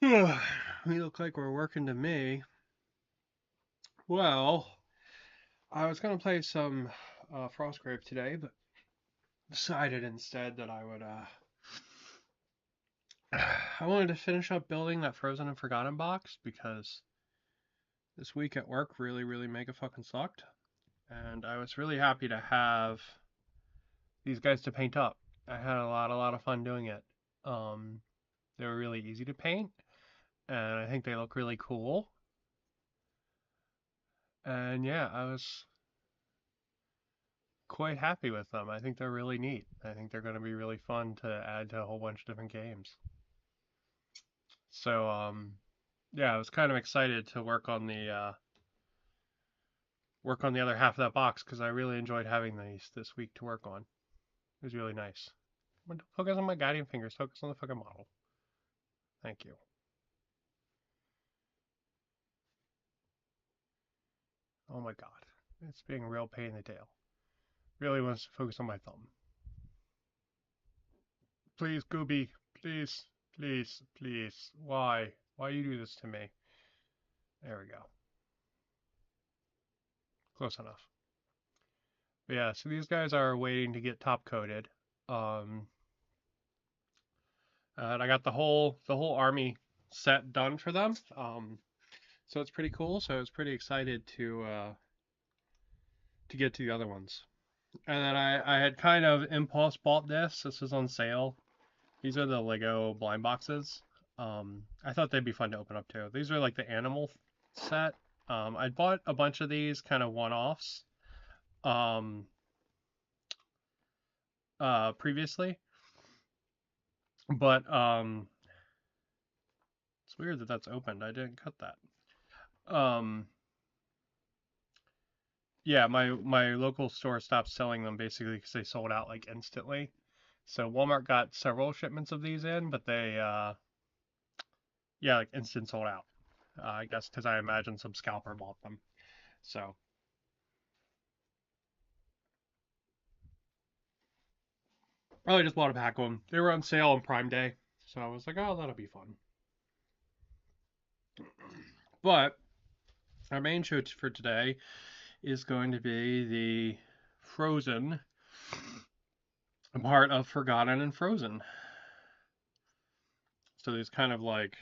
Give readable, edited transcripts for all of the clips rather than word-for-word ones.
We look like we're working to me. Well, I was gonna play some Frostgrave today, but decided instead that I would I wanted to finish up building that Frozen and Forgotten box because this week at work really mega fucking sucked, and I was really happy to have these guys to paint up. I had a lot of fun doing it. Um, they were really easy to paint, and I think they look really cool. And yeah, I was quite happy with them. I think they're really neat. I think they're going to be really fun to add to a whole bunch of different games. So yeah, I was kind of excited to work on the other half of that box because I really enjoyed having these this week to work on. It was really nice. But don't focus on my guiding fingers. Focus on the fucking model. Thank you. Oh my god, it's being a real pain in the tail. Really wants to focus on my thumb. Please, Gooby. Please, please. Why? Why you do this to me? There we go. Close enough. But yeah, so these guys are waiting to get top coated. Um, and I got the whole army set done for them. So it's pretty cool. So I was pretty excited to get to the other ones. And then I had kind of impulse bought this. This was on sale. These are the Lego blind boxes. I thought they'd be fun to open up too. These are like the animal set. I bought a bunch of these kind of one-offs um, previously, but it's weird that that's opened. I didn't cut that. Yeah, my local store stopped selling them basically because they sold out like instantly. So Walmart got several shipments of these in, but they yeah, like instant sold out. I guess because I imagine some scalper bought them. So I just bought a pack of them. They were on sale on Prime Day, so I was like, oh, that'll be fun. But our main show for today is going to be the Frozen part of Forgotten and Frozen. So these kind of like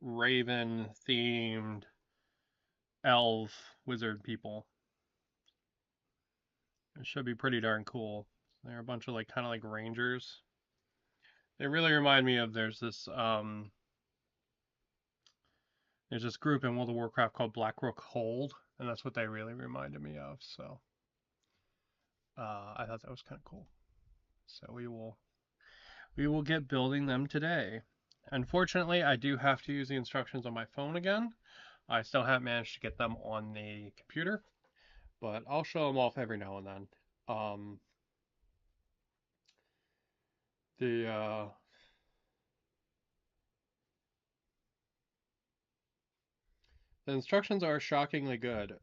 Raven themed elf wizard people. It should be pretty darn cool. They're a bunch of like kind of like rangers. They really remind me of there's this group in World of Warcraft called Blackrook Hold, and that's what they really reminded me of. So I thought that was kind of cool. So we will get building them today. Unfortunately, I do have to use the instructions on my phone again. I still haven't managed to get them on the computer, but I'll show them off every now and then. Um, the the instructions are shockingly good.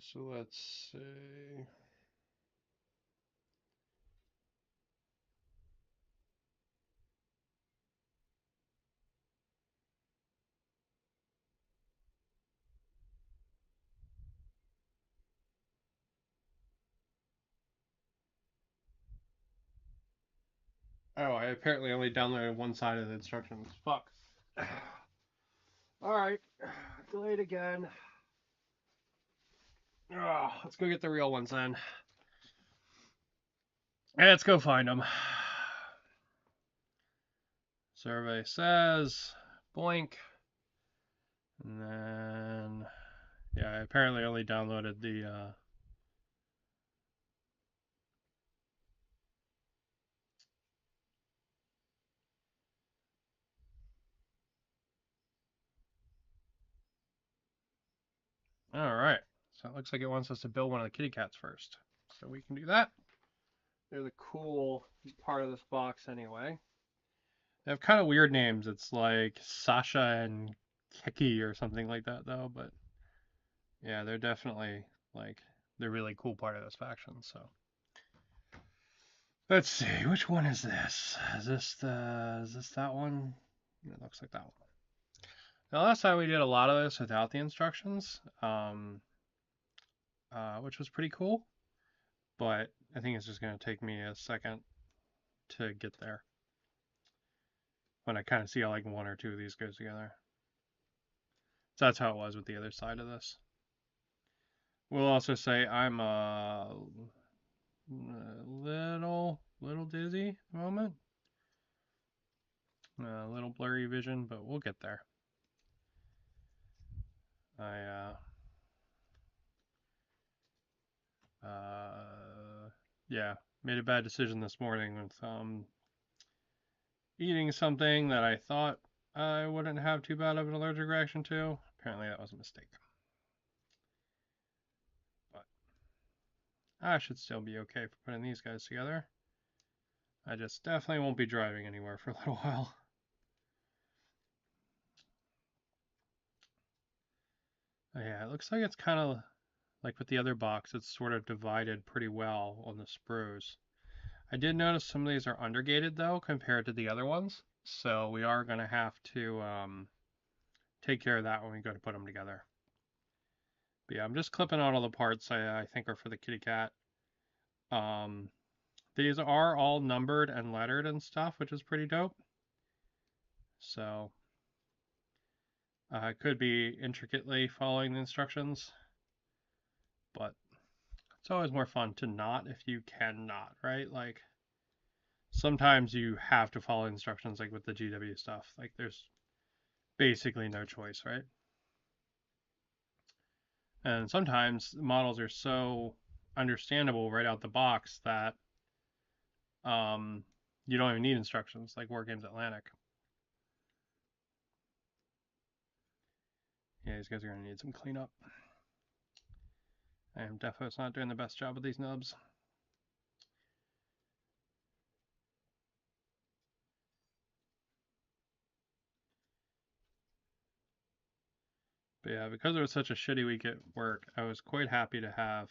So let's see. Oh, I apparently only downloaded one side of the instructions. Fuck. All right, delayed again. Let's go get the real ones then. Let's go find them. Survey says blank. And then, yeah, I apparently only downloaded the. All right. So it looks like it wants us to build one of the kitty cats first. So we can do that. They're the cool part of this box anyway. They have kind of weird names. It's like Sasha and Keki or something like that, though. But yeah, they're definitely like the really cool part of this faction. So let's see, which one is this? Is this that one? It looks like that one. Now, last time we did a lot of this without the instructions, which was pretty cool. But I think it's just going to take me a second to get there when I kind of see how like one or two of these goes together. So that's how it was with the other side of this. We'll also say I'm a little dizzy at the moment. A little blurry vision, but we'll get there. I yeah, made a bad decision this morning with eating something that I thought I wouldn't have too bad of an allergic reaction to. Apparently that was a mistake. But I should still be okay for putting these guys together. I just definitely won't be driving anywhere for a little while. Yeah, it looks like it's kind of like with the other box, it's sort of divided pretty well on the sprues. I did notice some of these are undergated though compared to the other ones, so we are going to have to take care of that when we go to put them together. But yeah, I'm just clipping out all the parts I think are for the kitty cat. These are all numbered and lettered and stuff, which is pretty dope. So it could be intricately following the instructions, but it's always more fun to not if you cannot, right? Like sometimes you have to follow instructions, like with the GW stuff. Like there's basically no choice, right? And sometimes models are so understandable right out the box that you don't even need instructions, like War Games Atlantic. Yeah, these guys are going to need some cleanup. I am definitely not doing the best job with these nubs. But yeah, because it was such a shitty week at work, I was quite happy to have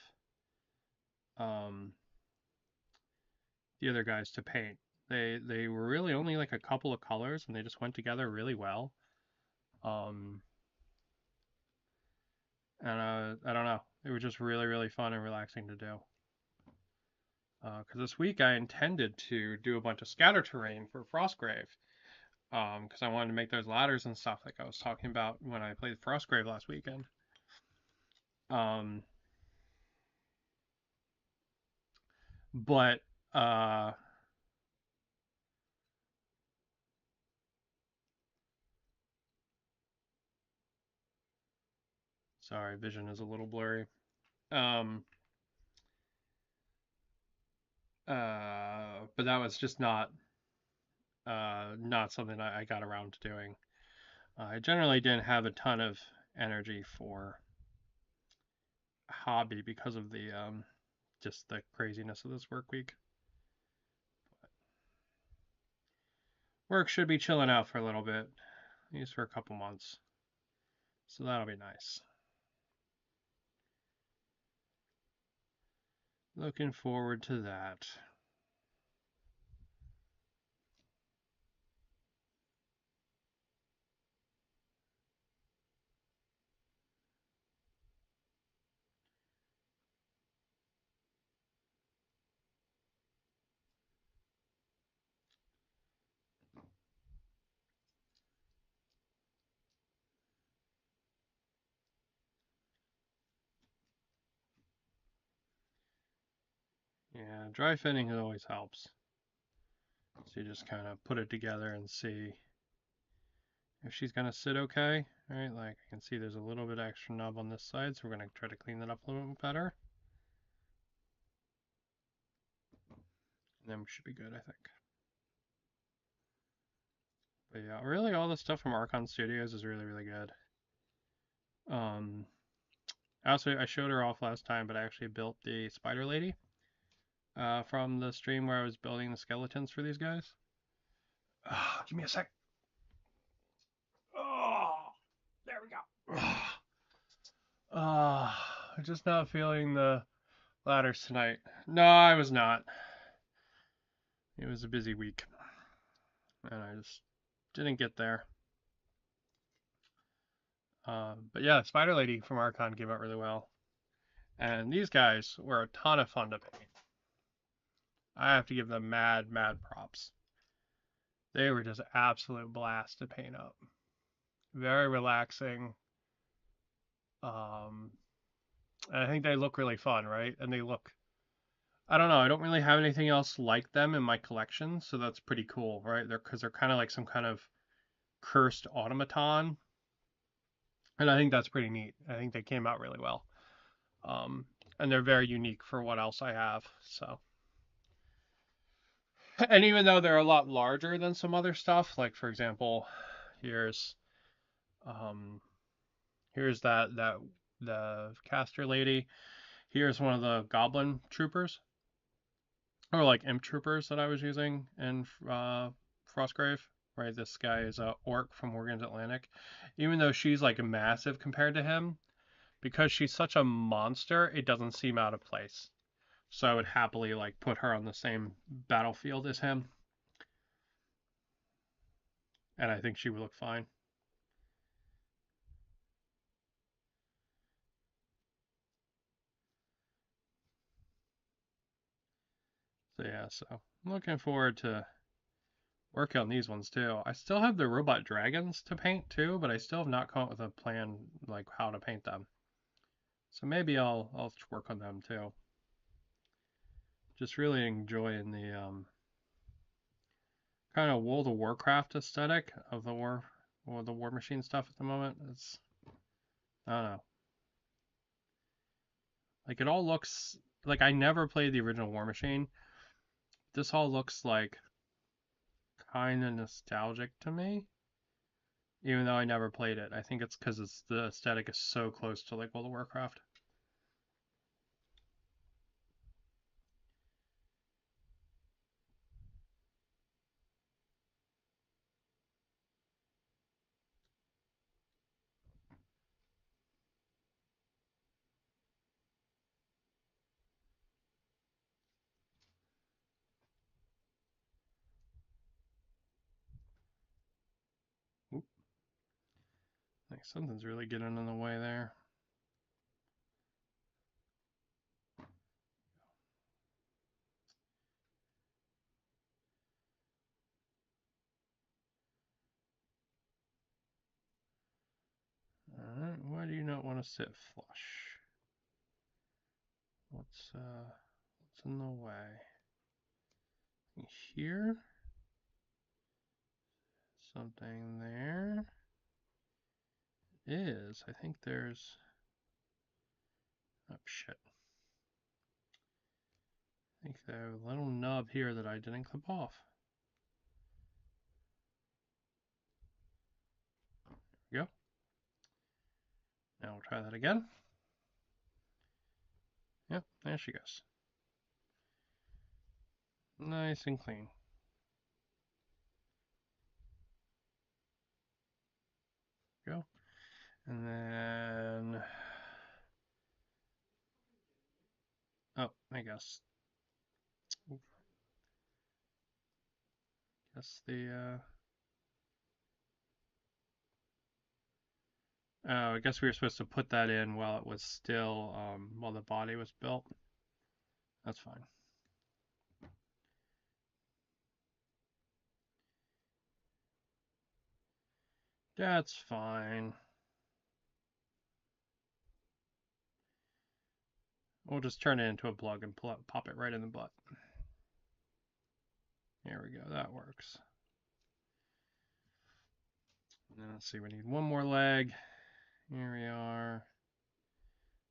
the other guys to paint. They were really only like a couple of colors, and they just went together really well. Um, and I don't know, they were just really fun and relaxing to do. Because this week I intended to do a bunch of scatter terrain for Frostgrave. Because I wanted to make those ladders and stuff like I was talking about when I played Frostgrave last weekend. But sorry, vision is a little blurry. But that was just not something I got around to doing. I generally didn't have a ton of energy for hobby because of the just the craziness of this work week. Work should be chilling out for a little bit, at least for a couple months. So that'll be nice. Looking forward to that. Yeah, dry fitting always helps. So you just kind of put it together and see if she's going to sit okay. All right, like I can see there's a little bit extra nub on this side, so we're going to try to clean that up a little bit better. And then we should be good, I think. But yeah, really all the stuff from Archon Studios is really good. Also, I showed her off last time, but I actually built the Spider Lady from the stream where I was building the skeletons for these guys. Give me a sec. Oh, there we go. Just not feeling the ladders tonight. No, I was not. It was a busy week, and I just didn't get there. But yeah, Spider Lady from Archon came out really well. And these guys were a ton of fun to paint. I have to give them mad props. They were just absolute blast to paint up. Very relaxing. And I think they look really fun, right? And they look, I don't know, I don't really have anything else like them in my collection, so that's pretty cool, right? Because they're kind of like some kind of cursed automaton, and I think that's pretty neat. I think they came out really well. And they're very unique for what else I have. So, and even though they're a lot larger than some other stuff, like for example, here's um, here's that the caster lady. Here's one of the goblin troopers, or like imp troopers that I was using in Frostgrave. Right, this guy is a orc from Morgan's Atlantic. Even though she's like massive compared to him, because she's such a monster, it doesn't seem out of place. So I would happily like put her on the same battlefield as him, and I think she would look fine. So yeah, so I'm looking forward to working on these ones too. I still have the robot dragons to paint too, but I still have not come up with a plan like how to paint them. So maybe I'll work on them too. Just really enjoying the kind of World of Warcraft aesthetic of the war machine stuff at the moment. It's, I don't know. Like it all looks like I never played the original War Machine. This all looks like kind of nostalgic to me, even though I never played it. I think it's because the aesthetic is so close to like World of Warcraft. Oop, like something's really getting in the way there. Alright, why do you not want to sit flush? What's in the way? Here? Something there is. I think there's. Oh shit. I think there's a little nub here that I didn't clip off. There we go. Now we'll try that again. Yep, there she goes. Nice and clean. Go. And then, oh, I guess the, oh, I guess we were supposed to put that in while it was still, while the body was built. That's fine. That's fine. We'll just turn it into a plug and pop it right in the butt. There we go, that works. And then let's see, we need one more leg. Here we are.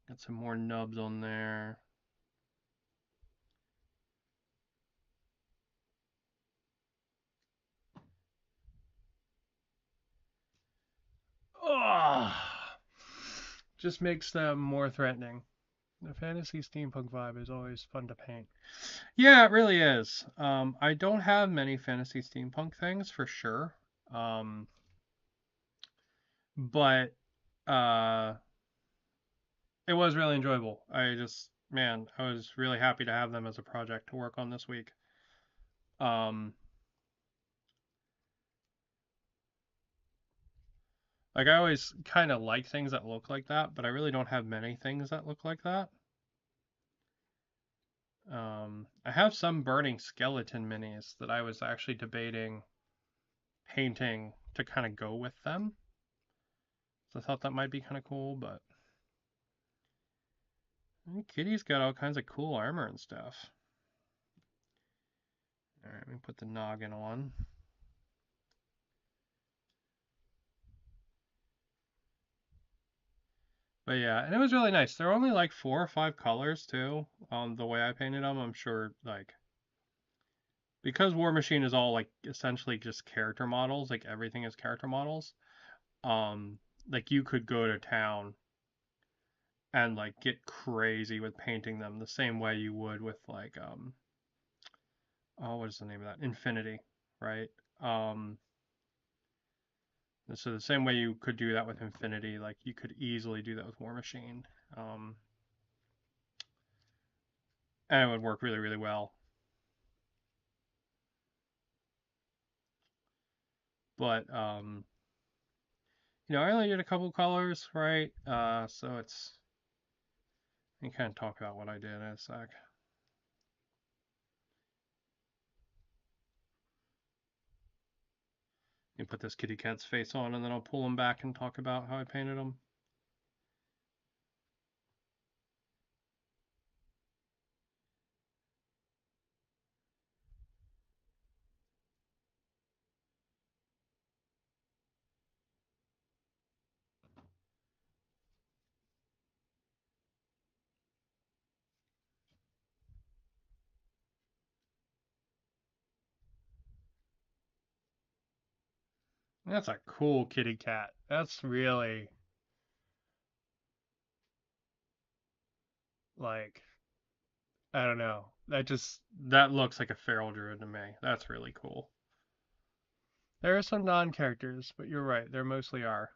Got some more nubs on there. Oh, just makes them more threatening. The fantasy steampunk vibe is always fun to paint. Yeah, it really is. I don't have many fantasy steampunk things for sure. Um, but uh, it was really enjoyable. Man, I was really happy to have them as a project to work on this week. Um, like I always kind of like things that look like that, but I really don't have many things that look like that. I have some burning skeleton minis that I was actually debating painting to kind of go with them. So I thought that might be kind of cool, but Kitty's got all kinds of cool armor and stuff. Alright, let me put the noggin on. But yeah, and it was really nice. There were only like 4 or 5 colors too. The way I painted them, I'm sure like because Warmachine is all like essentially just character models, like everything is character models. Um, like you could go to town and like get crazy with painting them the same way you would with like oh, what is the name of that? Infinity, right? Um, so the same way you could do that with Infinity, like you could easily do that with Warmachine. Um, and it would work really, really well. But I only did a couple colors, right? So it's you kind of talk about what I did in a sec. You put this kitty cat's face on, and then I'll pull him back and talk about how I painted him. That's a cool kitty cat. That's really like I don't know. That looks like a feral druid to me. That's really cool. There are some non-characters, but you're right. There mostly are.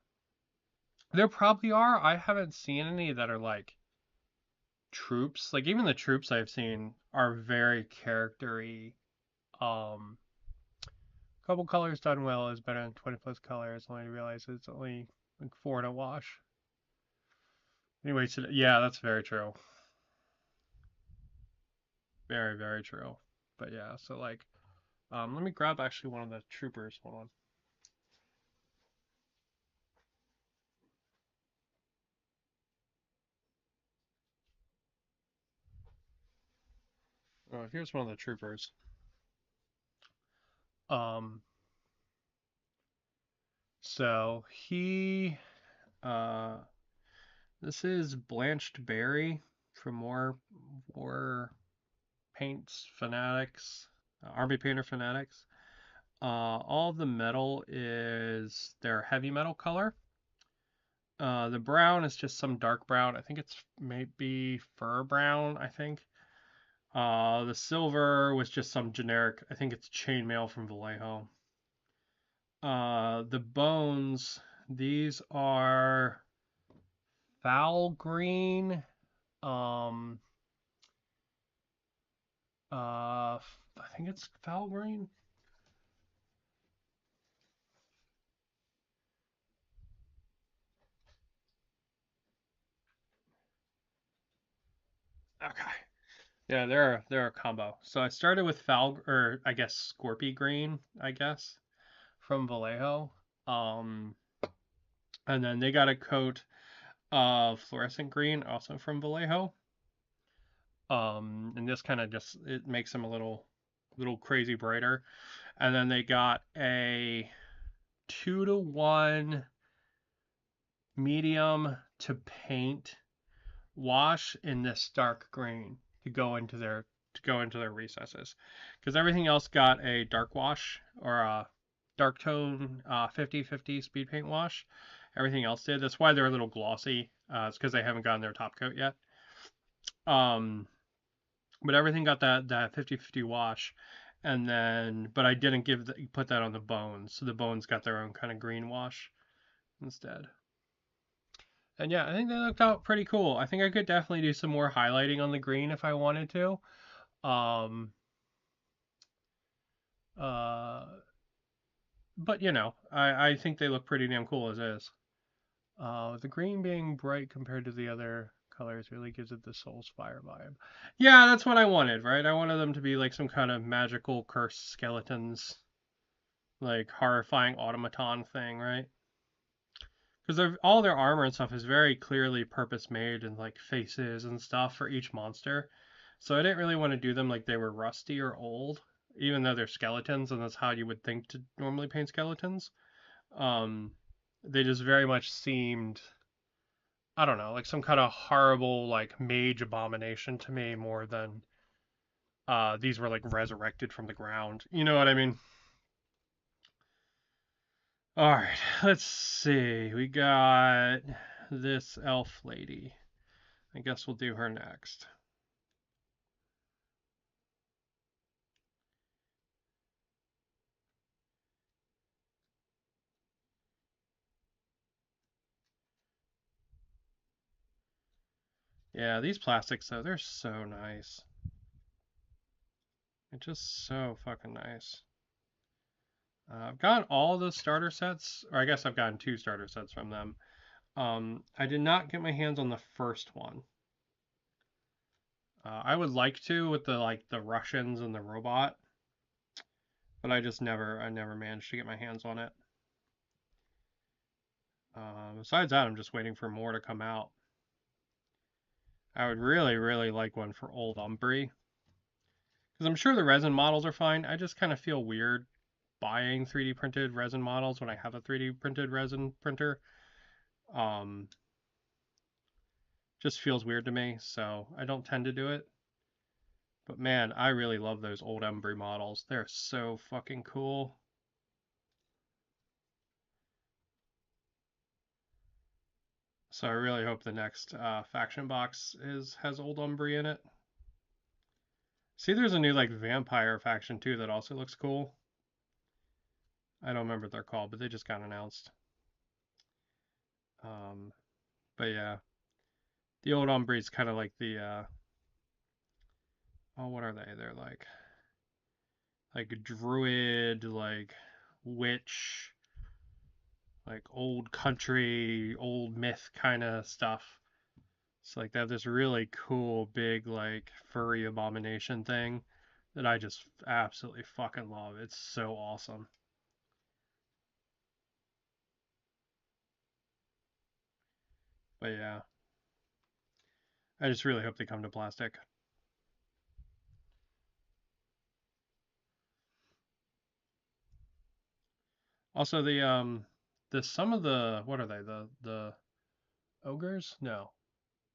There probably are. I haven't seen any that are like troops. Like even the troops I've seen are very charactery. Um, couple colors done well is better than 20 plus colors. Only to realize it's only like 4 to wash. Anyway, yeah, that's very true. Very, very true. But yeah, so like, let me grab actually one of the troopers. Hold on. Oh, here's one of the troopers. Um, so uh, this is Blanched Berry from War Paints Fanatics, Army Painter Fanatics. All of the metal is their heavy metal color. The brown is just some dark brown. I think it's maybe fur brown, I think. The silver was just some generic, I think it's chainmail from Vallejo. The bones, these are foul green. Um, I think it's foul green. Okay. Yeah, they're a combo. So I started with or I guess Scorpy green, I guess, from Vallejo. Um, and then they got a coat of fluorescent green, also from Vallejo. And this kind of just it makes them a little crazy brighter. And then they got a 2-to-1 medium to paint wash in this dark green to go into their recesses, because everything else got a dark wash or a dark tone 50/50 speed paint wash. Everything else did. That's why they're a little glossy. It's because they haven't gotten their top coat yet. But everything got that 50/50 wash, and then but I didn't put that on the bones, so the bones got their own kind of green wash instead. And yeah, I think they looked out pretty cool. I think I could definitely do some more highlighting on the green if I wanted to. Um, uh, but you know, I think they look pretty damn cool as is. The green being bright compared to the other colors really gives it the Soulspire vibe. Yeah, that's what I wanted, right? I wanted them to be like some kind of magical cursed skeletons, like horrifying automaton thing, right? Because all their armor and stuff is very clearly purpose made and like faces and stuff for each monster. So I didn't really want to do them like they were rusty or old, even though they're skeletons and that's how you would think to normally paint skeletons. Um, they just very much seemed, I don't know, like some kind of horrible like mage abomination to me more than these were like resurrected from the ground. You know what I mean? All right, let's see. We got this elf lady. I guess we'll do her next. Yeah, these plastics though, they're so nice. They're just so fucking nice. I've gotten all the starter sets, or I guess I've gotten 2 starter sets from them. I did not get my hands on the first one. I would like to with the Russians and the robot, but I never managed to get my hands on it. Besides that, I'm just waiting for more to come out. I would really, really like one for Old Umbry. Because I'm sure the resin models are fine. I just kind of feel weird buying 3D printed resin models when I have a 3D printed resin printer. Um, just feels weird to me, so I don't tend to do it. But man, I really love those old Embry models. They're so fucking cool. So I really hope the next faction box has old Umbry in it. See, there's a new like vampire faction too that also looks cool. I don't remember what they're called, but they just got announced. Um, but yeah, the old Umbry's kind of like the oh, what are they? They're like druid, like witch, like old country, old myth kind of stuff. It's like they have this really cool big like furry abomination thing that I just absolutely fucking love. It's so awesome. But yeah, I just really hope they come to plastic. Also the some of the what are they? The ogres? No,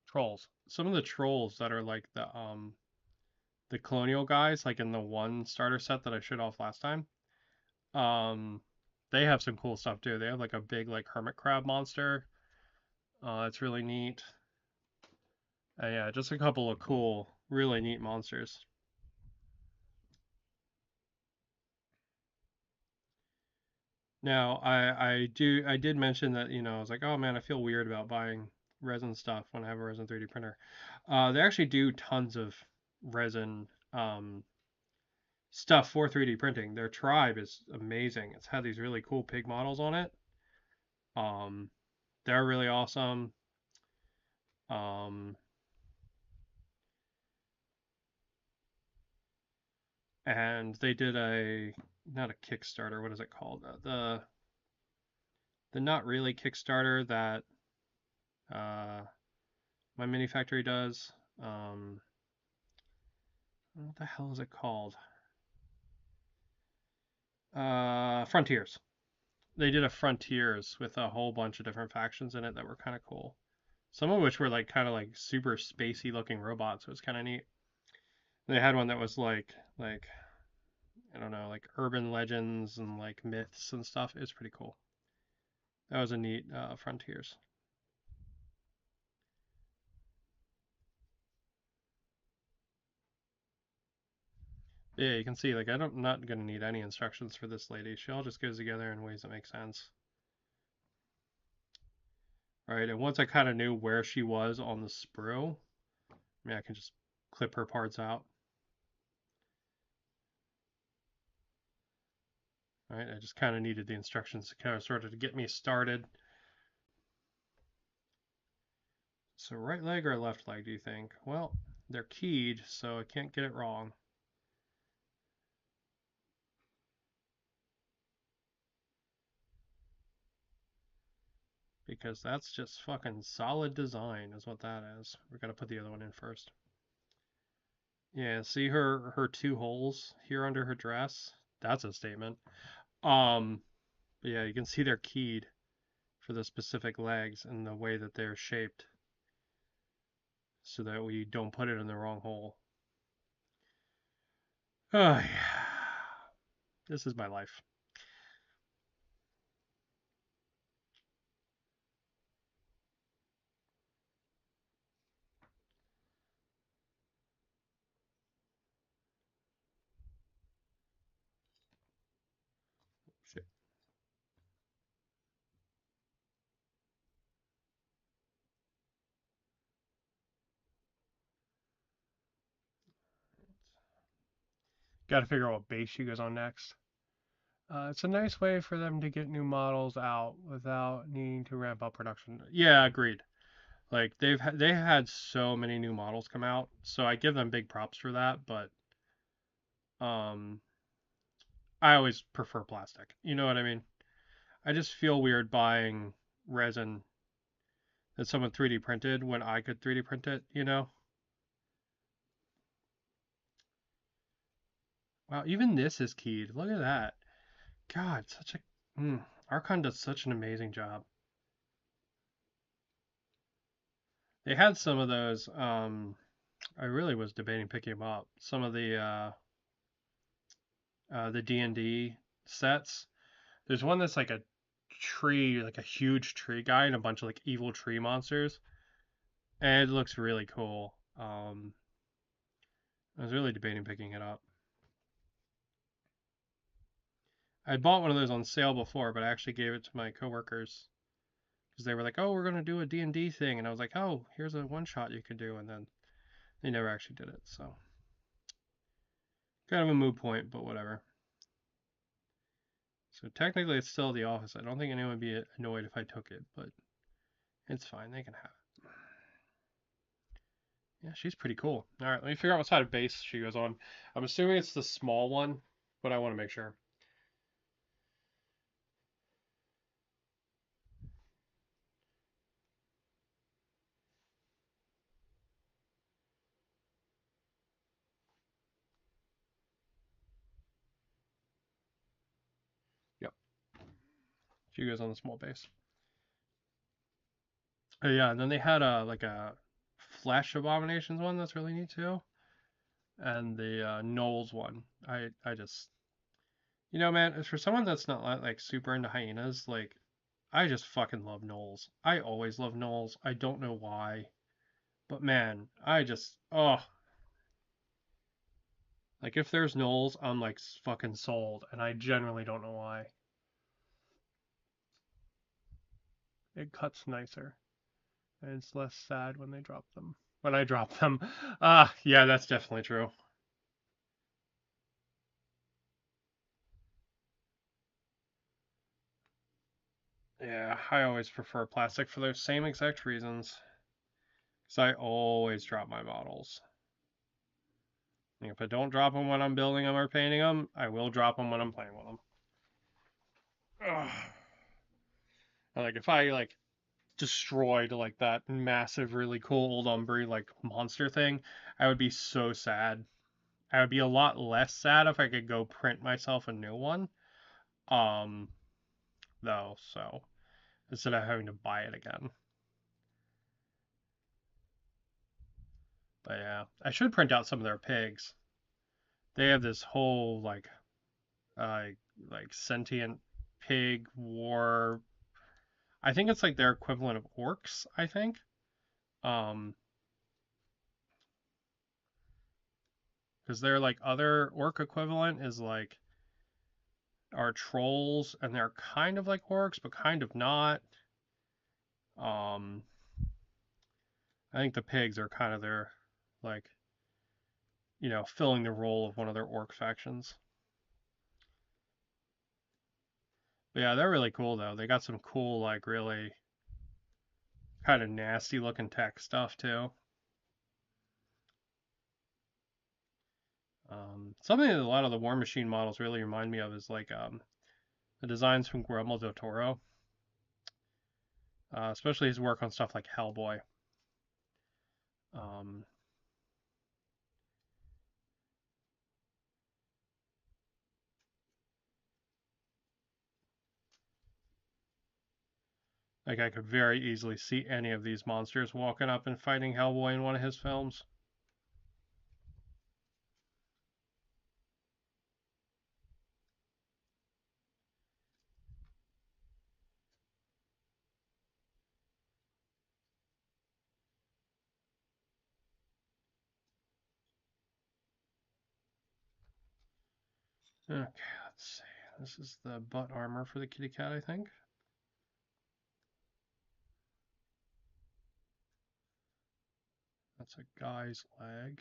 trolls. Some of the trolls that are like the colonial guys, like in the one starter set that I showed off last time. Um, they have some cool stuff too. They have like a big like hermit crab monster. It's really neat. Yeah, just a couple of cool, really neat monsters. Now, I did mention that I was like, oh man, I feel weird about buying resin stuff when I have a resin 3D printer. They actually do tons of resin stuff for 3D printing. Their tribe is amazing. It's had these really cool pig models on it. Um, they're really awesome. Um, and they did not a Kickstarter. What is it called? The not really Kickstarter that uh, my mini factory does. What the hell is it called? Frontiers. They did a Frontiers with a whole bunch of different factions in it that were kind of cool. Some of which were like kind of like super spacey looking robots. So it was kind of neat. They had one that was like I don't know, like urban legends and like myths and stuff. It was pretty cool. That was a neat Frontiers. Yeah, you can see, like, I'm not gonna need any instructions for this lady. She all just goes together in ways that make sense. Alright, and once I kind of knew where she was on the sprue, I mean, I can just clip her parts out. Alright, I just kind of needed the instructions to kind of sort of to get me started. So right leg or left leg, do you think? Well, they're keyed, so I can't get it wrong. Because that's just fucking solid design is what that is. We're gonna put the other one in first. Yeah, see her two holes here under her dress? That's a statement. Yeah, you can see they're keyed for the specific legs and the way that they're shaped so that we don't put it in the wrong hole. Oh yeah. This is my life. Shit. Gotta figure out what base she goes on next. It's a nice way for them to get new models out without needing to ramp up production. Yeah, agreed. Like they had so many new models come out, so I give them big props for that. But um, I always prefer plastic. You know what I mean? I just feel weird buying resin that someone 3D printed when I could 3D print it. You know? Wow, even this is keyed. Look at that. God, such a Archon does such an amazing job. They had some of those. I really was debating picking them up. Some of the D&D sets. There's one that's like a tree, like a huge tree guy, and a bunch of like evil tree monsters, and it looks really cool. I was really debating picking it up. I bought one of those on sale before, but I actually gave it to my coworkers because they were like, "Oh, we're gonna do a D&D thing," and I was like, "Oh, here's a one shot you could do," and then they never actually did it. So kind of a moot point, but whatever. So technically, it's still the office. I don't think anyone would be annoyed if I took it, but it's fine. They can have it. Yeah, she's pretty cool. All right, let me figure out what side of base she goes on. I'm assuming it's the small one, but I want to make sure. Yep, she goes on the small base. Yeah, and then they had a Flesh Abominations one that's really neat too, and the Knowles one. I just man, for someone that's not like super into hyenas, like I just fucking love Knowles. I always love Knowles. I don't know why, but man, I just like if there's Knowles, I'm like fucking sold, and I generally don't know why. It cuts nicer, and it's less sad when they drop them. When I drop them, yeah, that's definitely true. Yeah, I always prefer plastic for those same exact reasons. Because I always drop my models. And if I don't drop them when I'm building them or painting them, I will drop them when I'm playing with them. Ugh. Like if I like destroyed like that massive, really cool old Umbri like monster thing, I would be so sad. I would be a lot less sad if I could go print myself a new one. Um, though, so instead of having to buy it again. But yeah, I should print out some of their pigs. They have this whole uh like sentient pig war. I think it's like their equivalent of orcs, I think. Um because their like other orc equivalent is like are trolls, and they're kind of like orcs, but kind of not. Um, I think the pigs are kind of their like filling the role of one of their orc factions. But yeah, they're really cool though. They got some cool like really kind of nasty looking tech stuff too. Something that a lot of the War Machine models really remind me of is like the designs from Guillermo del Toro, especially his work on stuff like Hellboy. Um, like I could very easily see any of these monsters walking up and fighting Hellboy in one of his films. Okay, let's see. This is the butt armor for the kitty cat, I think. That's a guy's leg.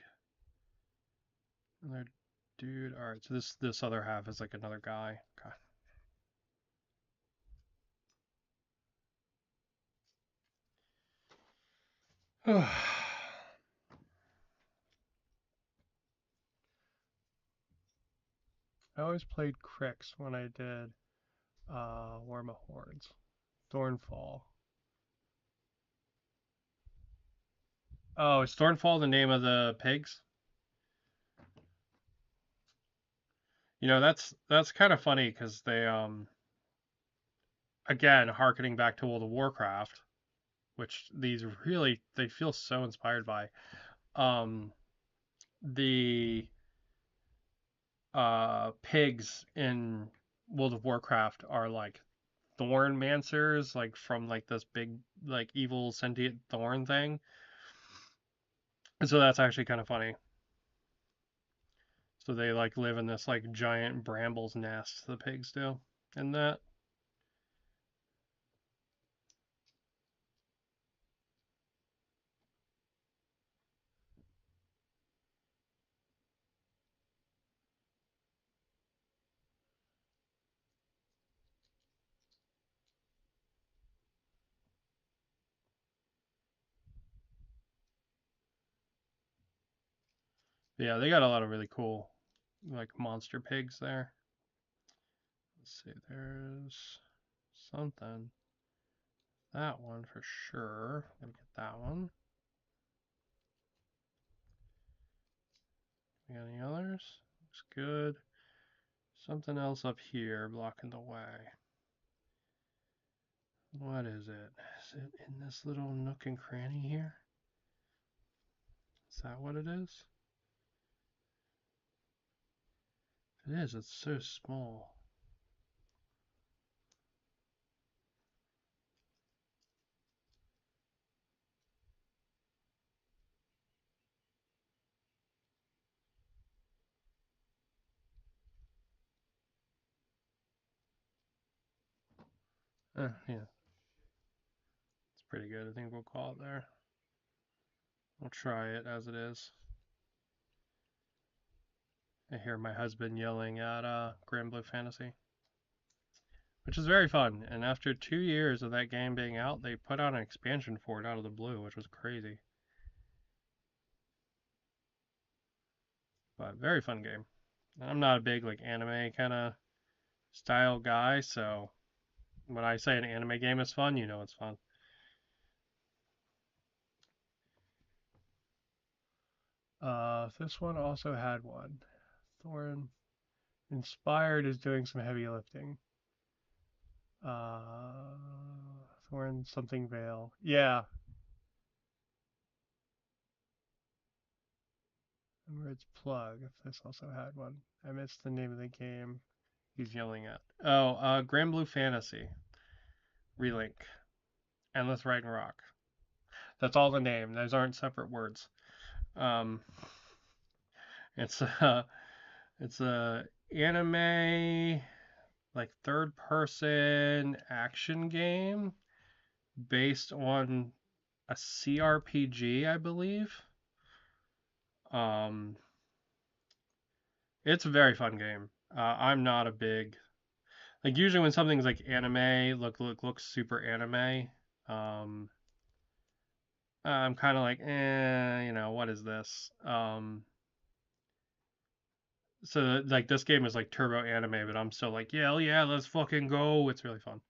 Another dude. All right, so this other half is like another guy. Okay. I always played Crix when I did Warma Hordes. Thornfall. Oh, is Thornfall the name of the pigs? That's kind of funny because they again harkening back to World of Warcraft, which these really they feel so inspired by. Um, the pigs in World of Warcraft are like thorn mancers, like from like this big like evil sentient thorn thing. And so that's actually kind of funny. So they like live in this like giant brambles nest, the pigs do. And that yeah, they got a lot of really cool like monster pigs there. Let's see, there's something. That one for sure. Gonna get that one. We got any others? Looks good. Something else up here blocking the way. What is it? Is it in this little nook and cranny here? Is that what it is? It is, it's so small. Yeah, it's pretty good. I think we'll call it there. We'll try it as it is. I hear my husband yelling at Grand Blue Fantasy, which is very fun. And after 2 years of that game being out, they put out an expansion for it out of the blue, which was crazy. But very fun game. I'm not a big like anime kind of style guy, so when I say an anime game is fun, you know it's fun. This one also had one. Thorin Inspired is doing some heavy lifting. Uh, Thorin something Veil. Yeah. Emerald's Plug, if this also had one. I missed the name of the game he's yelling at. Oh, Grand Blue Fantasy. Relink. Endless Ragnarok. That's all the name. Those aren't separate words. Um, It's a it's a anime like third person action game based on a CRPG, I believe. Um, it's a very fun game. I'm not a big like usually when something's like anime looks super anime. Um, I'm kind of like, what is this? So like this game is like turbo anime, but I'm still like, yeah, hell yeah, let's fucking go. It's really fun.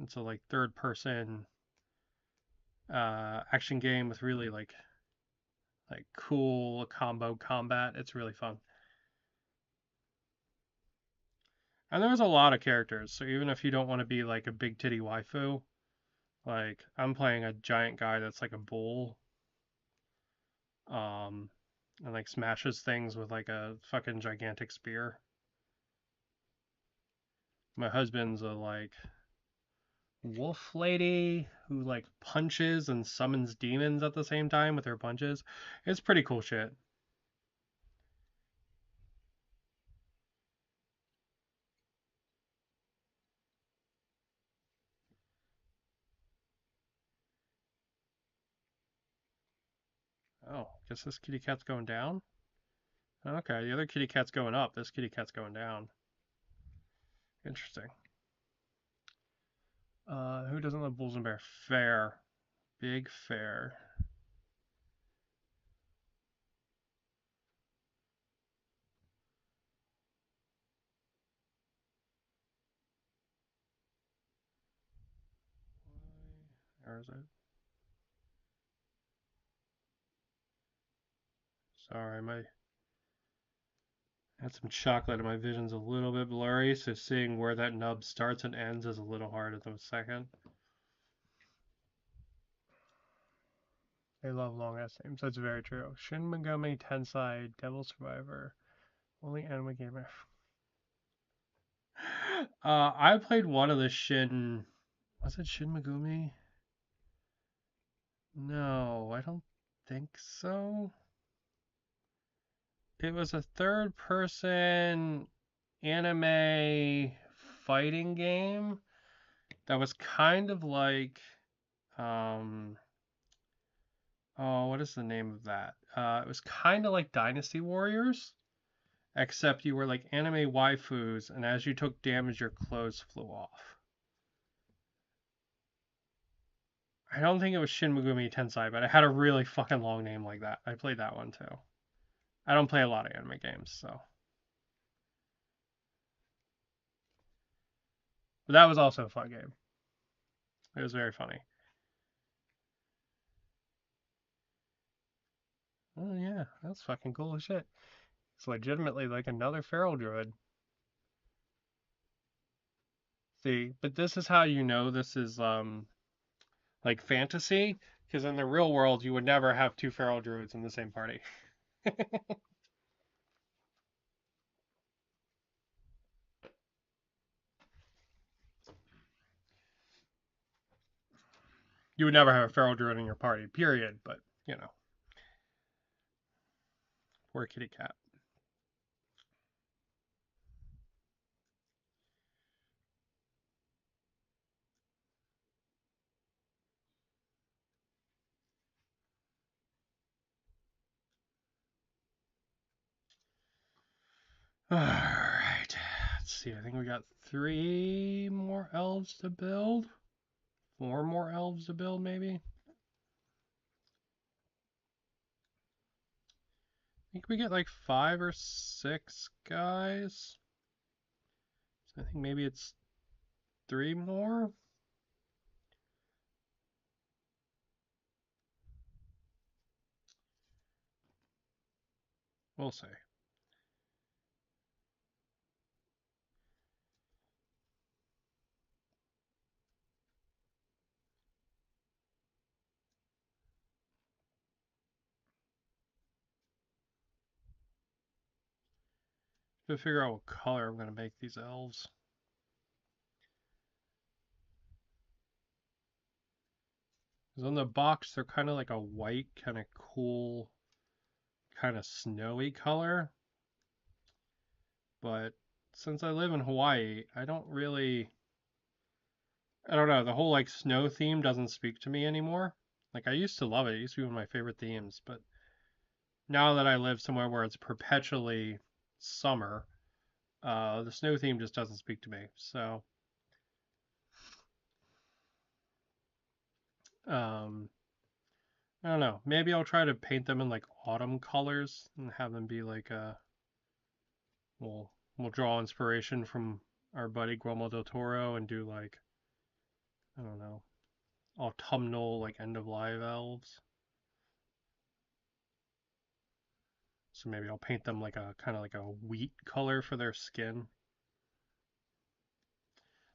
It's a like third person action game with really like cool combo combat. It's really fun. And there's a lot of characters, so even if you don't want to be like a big titty waifu, like I'm playing a giant guy that's like a bull, um, and like smashes things with like a fucking gigantic spear. My husband's a like wolf lady who like punches and summons demons at the same time with her punches. It's pretty cool shit. Oh, guess this kitty cat's going down? Okay, the other kitty cat's going up. This kitty cat's going down. Interesting. Who doesn't love bulls and bear? Fair. Big fair. Where is it? Sorry, I had some chocolate and my vision's a little bit blurry, so seeing where that nub starts and ends is a little hard at the second. They love long ass names. That's very true. Shin Megami Tensei, Devil Survivor, only anime game. I played one of the Shin. Was it Shin Megami? No, I don't think so. It was a third person anime fighting game that was kind of like um oh, what is the name of that? It was kind of like Dynasty Warriors, except you were like anime waifus, and as you took damage, your clothes flew off. I don't think it was Shin Megami Tensei, but it had a really fucking long name like that. I played that one too. I don't play a lot of anime games, so. But that was also a fun game. It was very funny. Oh yeah, that's fucking cool as shit. It's legitimately like another feral druid. See, but this is how you know this is like fantasy, because in the real world you would never have two feral druids in the same party. You would never have a feral druid in your party, period. But you know, poor kitty cat. All right, let's see. I think we got 3 more elves to build. 4 more elves to build, maybe. I think we get like 5 or 6 guys. So I think maybe it's 3 more. We'll see. To figure out what color I'm going to make these elves. Because on the box, they're kind of like a white, kind of cool, kind of snowy color. But since I live in Hawaii, I don't know, the whole like snow theme doesn't speak to me anymore. Like I used to love it. It used to be one of my favorite themes, but now that I live somewhere where it's perpetually summer, the snow theme just doesn't speak to me. So, um, I don't know. Maybe I'll try to paint them in like autumn colors and have them be like we'll we'll draw inspiration from our buddy Guillermo del Toro and do like I don't know autumnal like end of life elves. So maybe I'll paint them like a kind of like a wheat color for their skin.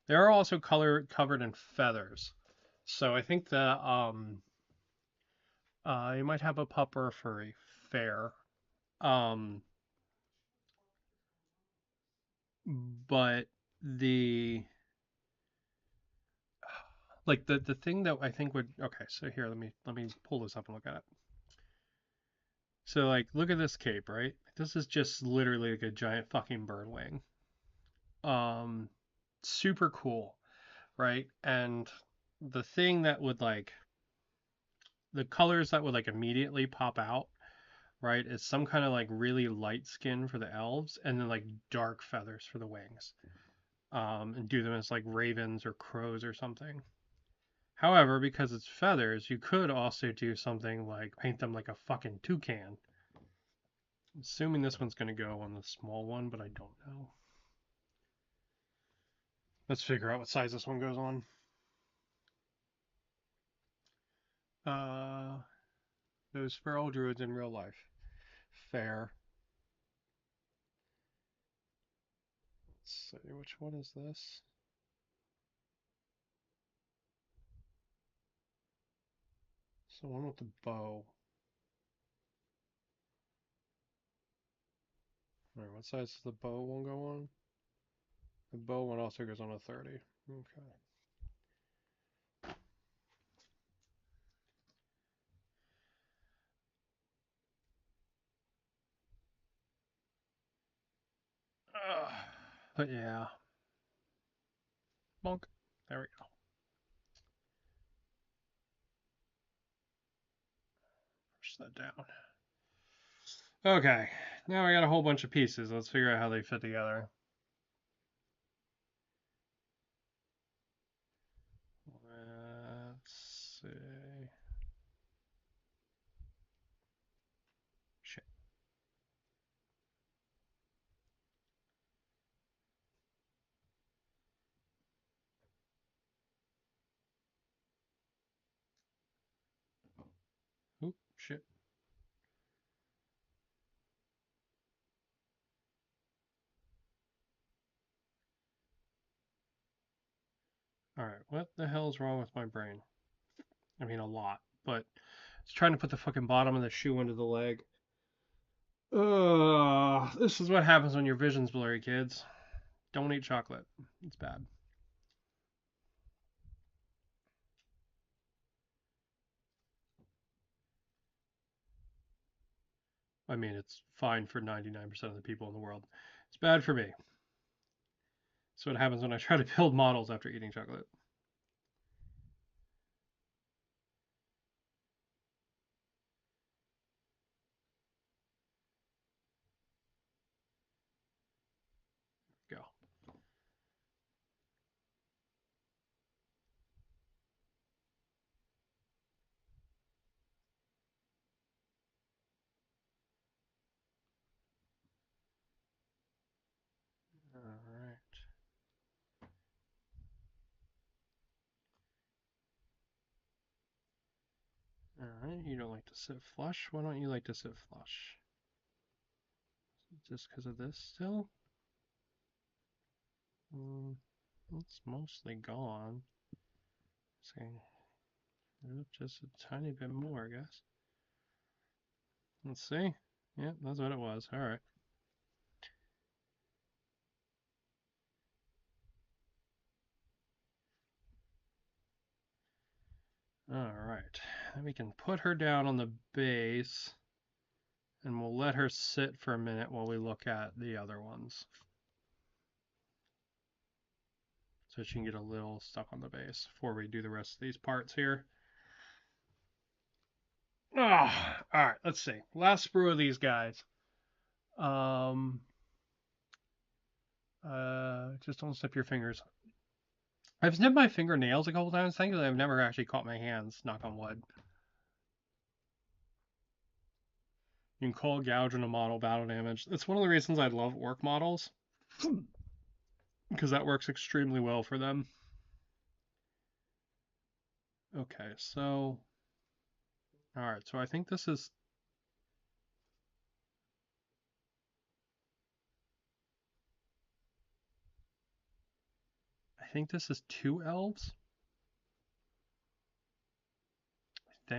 They are also covered in feathers. So I think that you might have a pupper for a fair. Um but the like the thing that I think would okay, so here let me pull this up and look at it. So like look at this cape, right? This is just literally like a giant fucking bird wing. Um Super cool, right? And the thing that would like the colors that would like immediately pop out, right, is some kind of like really light skin for the elves and then like dark feathers for the wings. And do them as like ravens or crows or something. However, because it's feathers, you could also do something like paint them like a fucking toucan. I'm assuming this one's going to go on the small one, but I don't know. Let's figure out what size this one goes on. Uh, those feral druids in real life. Fair. Let's see, which one is this? It's the one with the bow. Alright, what size does the bow one go on? The bow one also goes on a 30. Okay. But yeah. Bonk. There we go. Push that down. Okay. Now I got a whole bunch of pieces. Let's figure out how they fit together. Let's see. Shit. Oop, shit. Alright, what the hell is wrong with my brain? I mean, a lot, but it's trying to put the fucking bottom of the shoe under the leg. Ugh, this is what happens when your vision's blurry, kids. Don't eat chocolate. It's bad. I mean, it's fine for 99% of the people in the world. It's bad for me. That's what happens when I try to build models after eating chocolate. Go. Alright. Alright, you don't like to sit flush? Why don't you like to sit flush? Just because of this still? It's mostly gone. See, just a tiny bit more, I guess. Let's see. Yeah, that's what it was. Alright. Alright. Then we can put her down on the base. And we'll let her sit for a minute while we look at the other ones. So she can get a little stuck on the base before we do the rest of these parts here. Oh, all right, let's see. Last sprue of these guys. Just don't snip your fingers. I've snipped my fingernails a couple times. Thankfully, I've never actually caught my hands, knock on wood. You can cold gouge on a model battle damage. That's one of the reasons I love orc models, because that works extremely well for them. Okay, so... Alright, so I think this is... I think this is 2 elves. I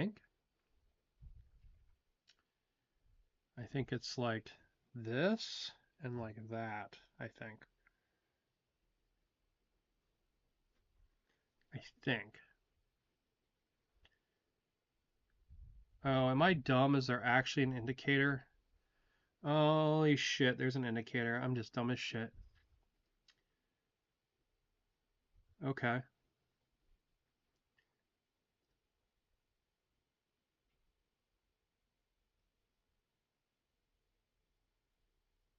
think it's like this and like that, I think. Oh, am I dumb? Is there actually an indicator? Holy shit, there's an indicator. I'm just dumb as shit. Okay.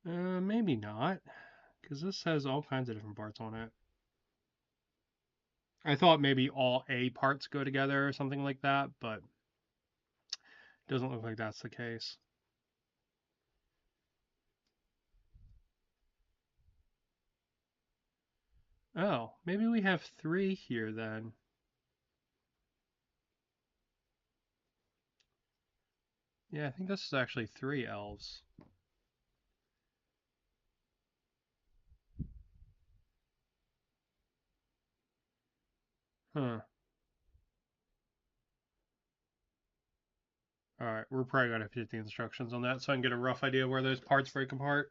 Maybe not, because this has all kinds of different parts on it. I thought maybe all A parts go together or something like that, but it doesn't look like that's the case. Oh, maybe we have 3 here then. Yeah, I think this is actually 3 elves. Huh. Alright, we're probably going to have to get the instructions on that so I can get a rough idea where those parts break apart.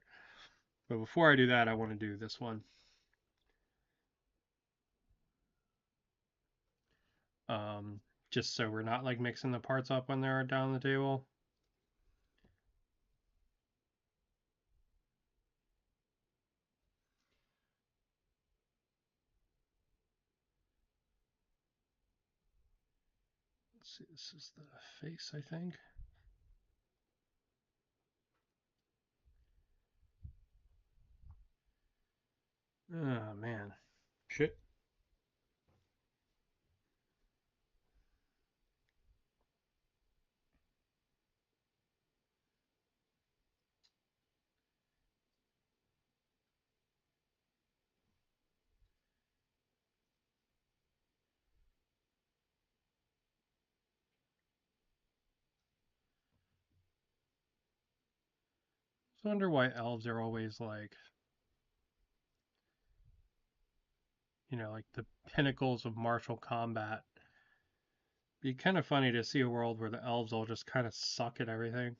But before I do that, I want to do this one. Just so we're not like mixing the parts up when they're down the table. Let's see, this is the face, I think. Oh, man. Shit. I wonder why elves are always like, you know, like the pinnacles of martial combat. Be kind of funny to see a world where the elves all just kind of suck at everything.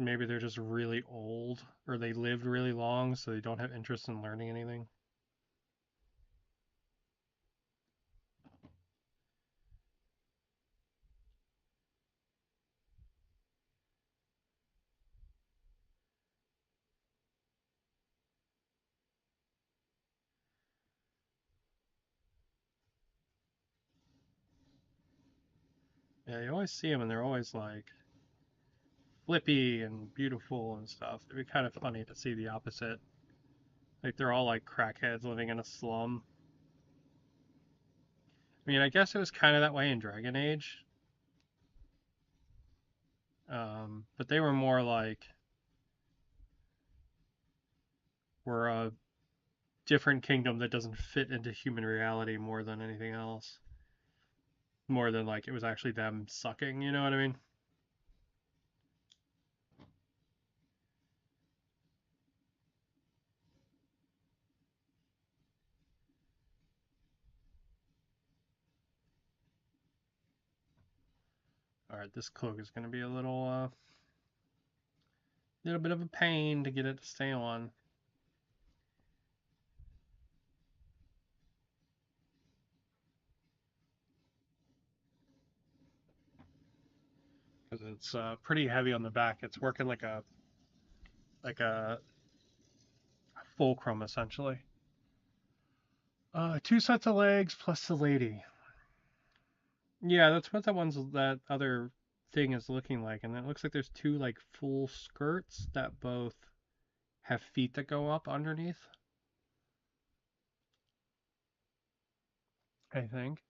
Maybe they're just really old, or they lived really long, so they don't have interest in learning anything. Yeah, you always see them, and they're always like flippy and beautiful and stuff. It'd be kind of funny to see the opposite. Like they're all like crackheads living in a slum. I mean, I guess it was kind of that way in Dragon Age. But they were more like, we're a different kingdom that doesn't fit into human reality more than anything else. More than like it was actually them sucking, you know what I mean? Alright, this cloak is going to be a little bit of a pain to get it to stay on. it's pretty heavy on the back. It's working like a fulcrum essentially. Two sets of legs plus the lady. Yeah, that's what that other thing is looking like, and it looks like there's two like full skirts that both have feet that go up underneath. I think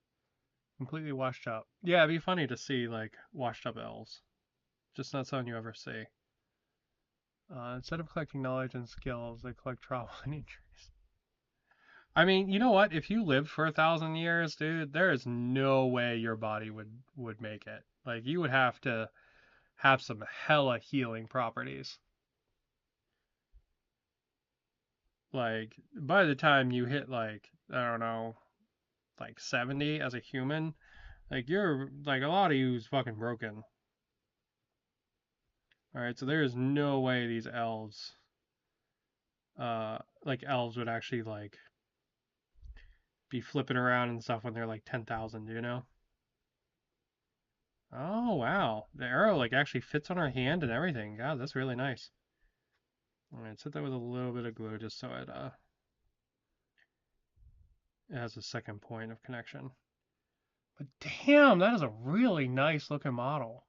completely washed up. Yeah, it'd be funny to see like washed up elves. Just not something you ever see. Instead of collecting knowledge and skills, they collect travel and injuries. I mean, you know what? If you lived for 1,000 years, dude, there is no way your body would make it. Like you would have to have some hella healing properties. Like by the time you hit like I don't know, like 70 as a human, like you're like a lot of you's fucking broken. All right, so there is no way these elves, like elves would actually like be flipping around and stuff when they're like 10,000, you know? Oh wow, the arrow like actually fits on her hand and everything. God, that's really nice. All right, set that with a little bit of glue just so it has a second point of connection. But damn, that is a really nice looking model.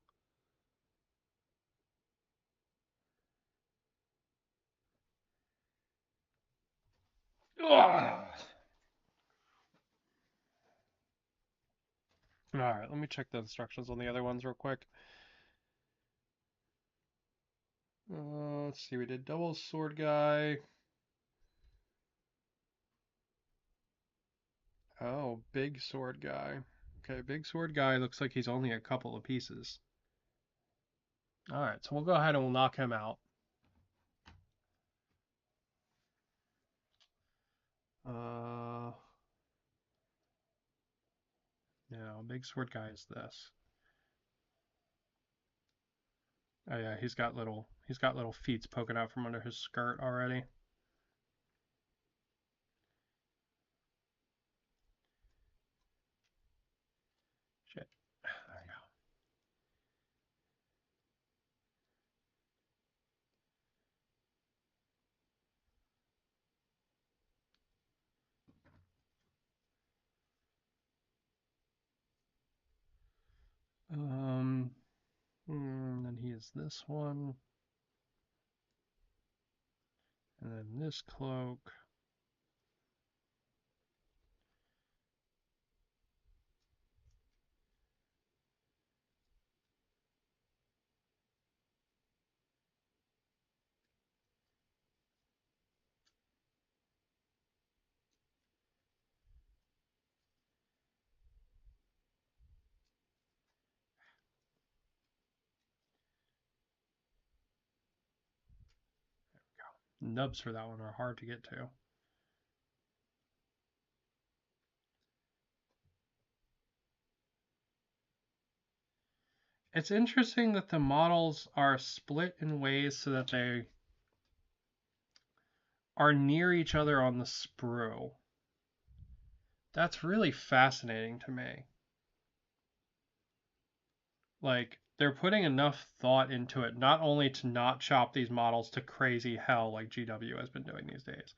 Ugh. All right, let me check the instructions on the other ones real quick. Let's see, we did double sword guy. Oh, big sword guy. Okay, big sword guy looks like he's only a couple of pieces. All right, so we'll go ahead and we'll knock him out. Uh, yeah, big sword guy is this. Oh yeah, he's got little feet poking out from under his skirt already. Shit. There you go. Then he is this one, and then this cloak. Nubs for that one are hard to get to. It's interesting that the models are split in ways so that they are near each other on the sprue. That's really fascinating to me. Like, they're putting enough thought into it, not only to not chop these models to crazy hell like GW has been doing these days,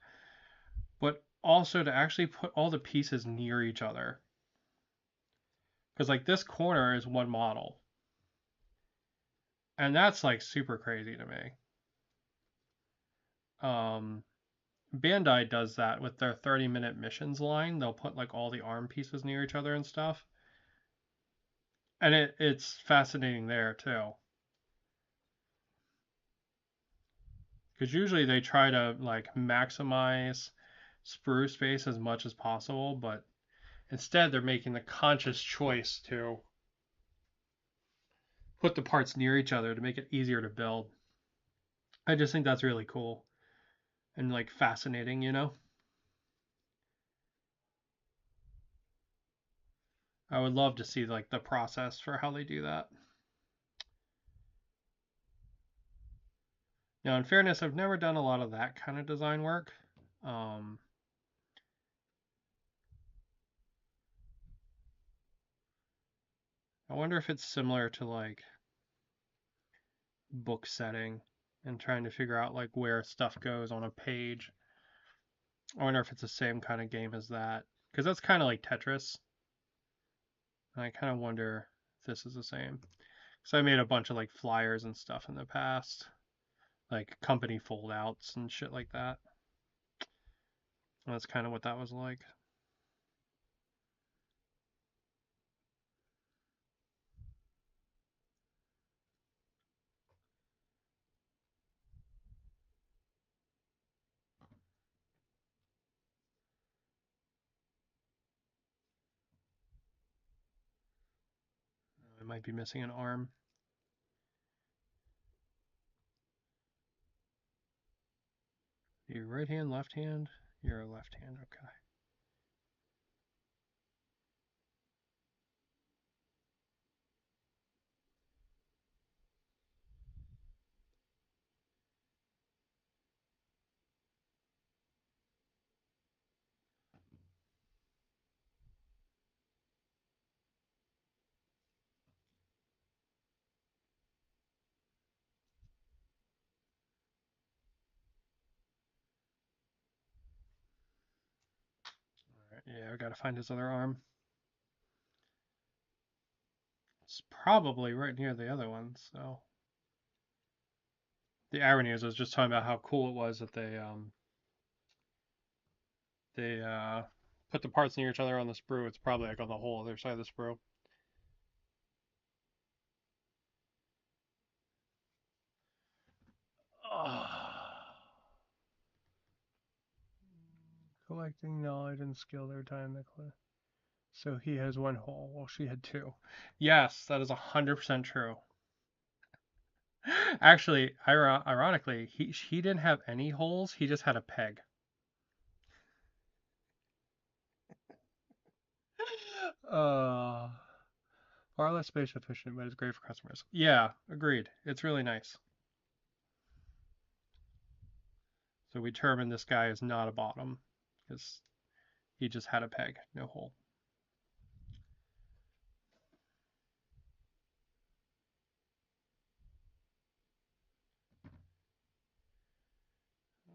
but also to actually put all the pieces near each other. Because, like, this corner is one model. And that's, like, super crazy to me. Bandai does that with their 30-minute missions line. They'll put, like, all the arm pieces near each other and stuff. And it's fascinating there, too. Because usually they try to, like, maximize sprue space as much as possible, but instead they're making the conscious choice to put the parts near each other to make it easier to build. I just think that's really cool and like fascinating, you know? I would love to see like the process for how they do that. Now, in fairness, I've never done a lot of that kind of design work. Um, I wonder if it's similar to like book setting and trying to figure out like where stuff goes on a page. I wonder if it's the same kind of game as that, because that's kind of like Tetris. And I kind of wonder if this is the same. So I made a bunch of like flyers and stuff in the past, like company foldouts and shit like that. And that's kind of what that was like. I might be missing an arm. Your right hand, left hand? You're a left hand, okay. All right, yeah, I gotta find his other arm. It's probably right near the other one, so. The irony is I was just talking about how cool it was that they put the parts near each other on the sprue. It's probably like on the whole other side of the sprue. Collecting knowledge and skill every time they collect. So he has one hole, while she had two. Yes, that is 100% true. Actually, ironically, he didn't have any holes. He just had a peg. Uh, Far less space efficient, but it's great for customers. Yeah, agreed. It's really nice. So we determined this guy is not a bottom because he just had a peg, no hole.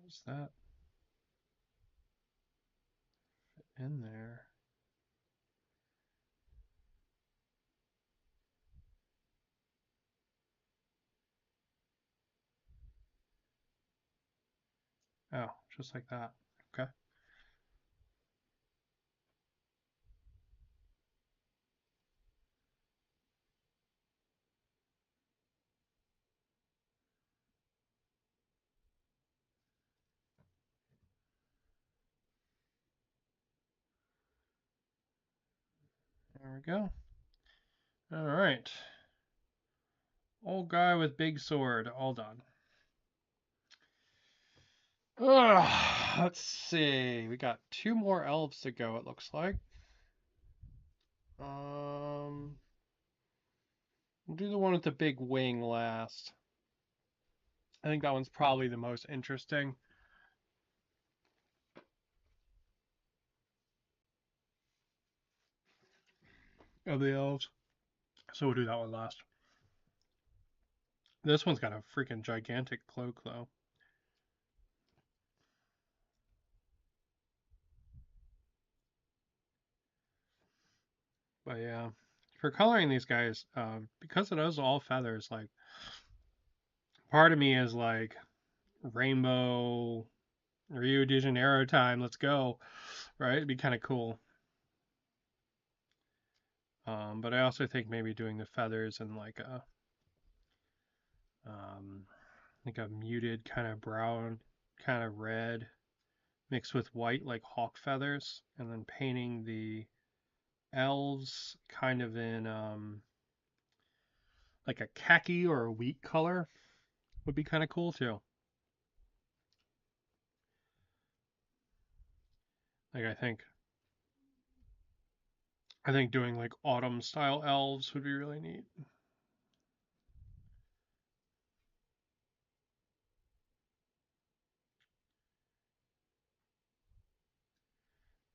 What's that in there? Oh, just like that. Okay. There we go. All right. Old guy with big sword, all done. Let's see. We got two more elves to go, it looks like. We'll do the one with the big wing last. I think that one's probably the most interesting of the elves. So we'll do that one last. This one's got a freaking gigantic cloak, though. But yeah, for coloring these guys, because it is all feathers, like part of me is like rainbow Rio de Janeiro time. Let's go, right? It'd be kind of cool. But I also think maybe doing the feathers in um, like a muted kind of brown, kind of red, mixed with white, like hawk feathers, and then painting the elves kind of in like a khaki or a wheat color would be kind of cool too. Like I think doing like autumn style elves would be really neat.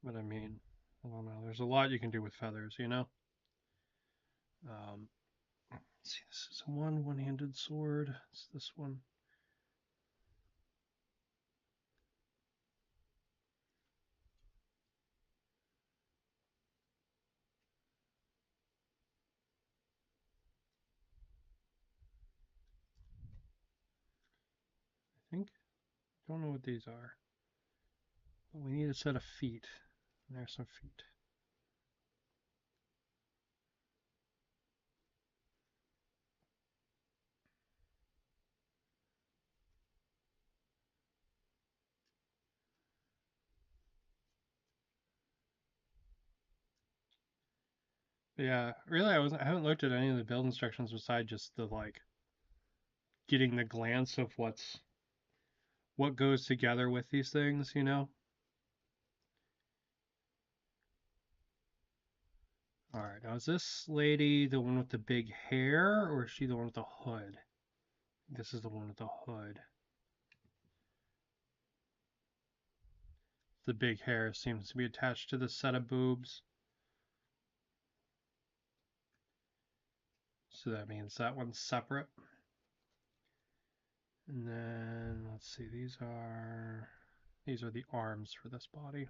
But I mean, I don't know. There's a lot you can do with feathers, you know. Um, Let's see, this is a one-handed sword. It's this one. I think. Don't know what these are. But we need a set of feet. And there's some feet. But yeah, really, I haven't looked at any of the build instructions besides just the like getting the glance of what goes together with these things, you know? Alright, now is this lady the one with the big hair, or is she the one with the hood? This is the one with the hood. The big hair seems to be attached to the set of boobs. So that means that one's separate. And then, let's see, these are the arms for this body.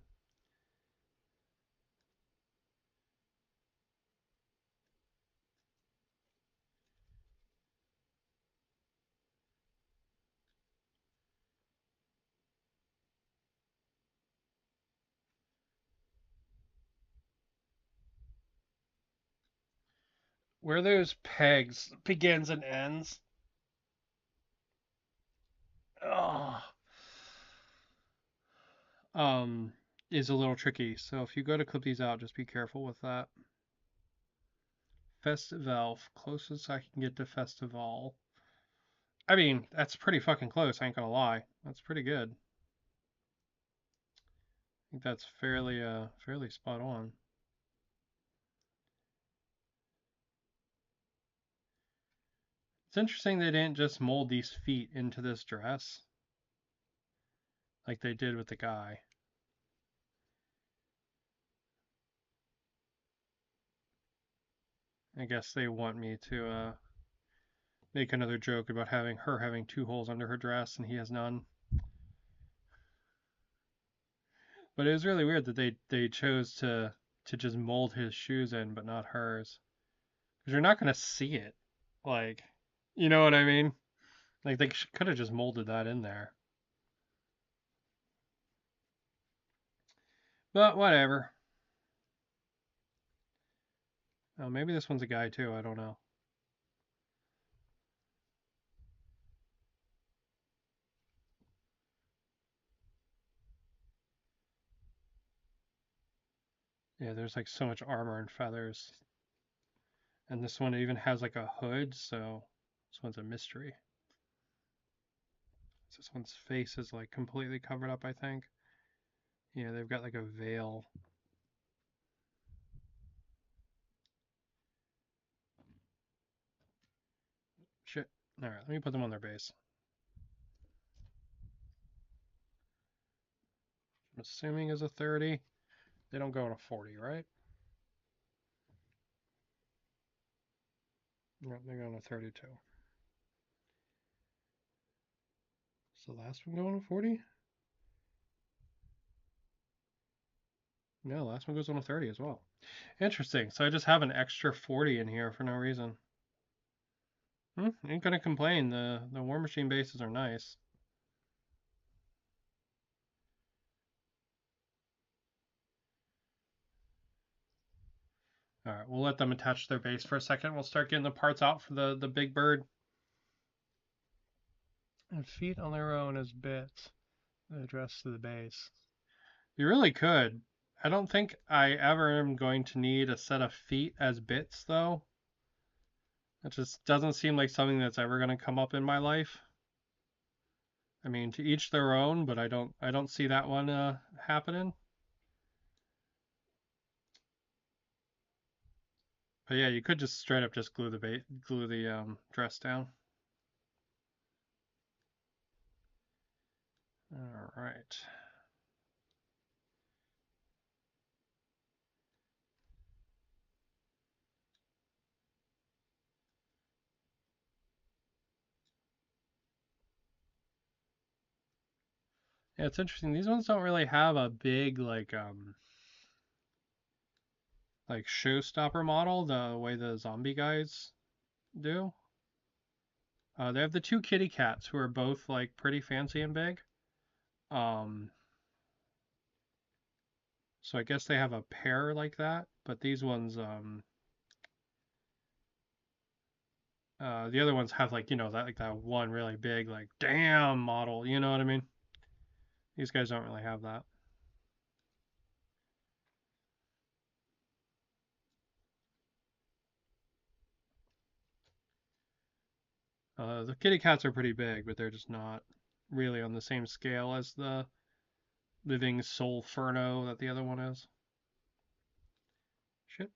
Where those pegs begins and ends. Oh. Is a little tricky. So if you go to clip these out, just be careful with that. Festival, closest I can get to Festival. I mean, that's pretty fucking close, I ain't gonna lie. That's pretty good. I think that's fairly spot on. It's interesting they didn't just mold these feet into this dress like they did with the guy. I guess they want me to make another joke about having 2 holes under her dress and he has none. But it was really weird that they chose to just mold his shoes in, but not hers. Because you're not gonna see it. Like, you know what I mean? Like they could have just molded that in there. But whatever. Oh, maybe this one's a guy too. I don't know. Yeah, there's like so much armor and feathers. And this one even has like a hood, so this one's a mystery. This one's face is like completely covered up, I think. Yeah, they've got like a veil. Shit. Alright, let me put them on their base. I'm assuming is a 30. They don't go on a 40, right? No, they go on a 32. So the last one go on a 40? No, last one goes on a 30 as well. Interesting. So I just have an extra 40 in here for no reason. Ain't gonna complain. The War Machine bases are nice. Alright, we'll let them attach their base for a second. We'll start getting the parts out for the big bird. And feet on their own as bits. The address to the base. You really could. I don't think I ever am going to need a set of feet as bits, though. It just doesn't seem like something that's ever going to come up in my life. I mean, to each their own, but I don't see that one happening. But yeah, you could just straight up just glue the dress down. All right. Yeah, it's interesting. These ones don't really have a big like showstopper model the way the zombie guys do. They have the two kitty cats who are both like pretty fancy and big. Um, so I guess they have a pair like that, but these ones, the other ones have like that like that one really big like damn model. You know what I mean? These guys don't really have that. The kitty cats are pretty big, but they're just not really on the same scale as the living Soulferno that the other one is. Shit.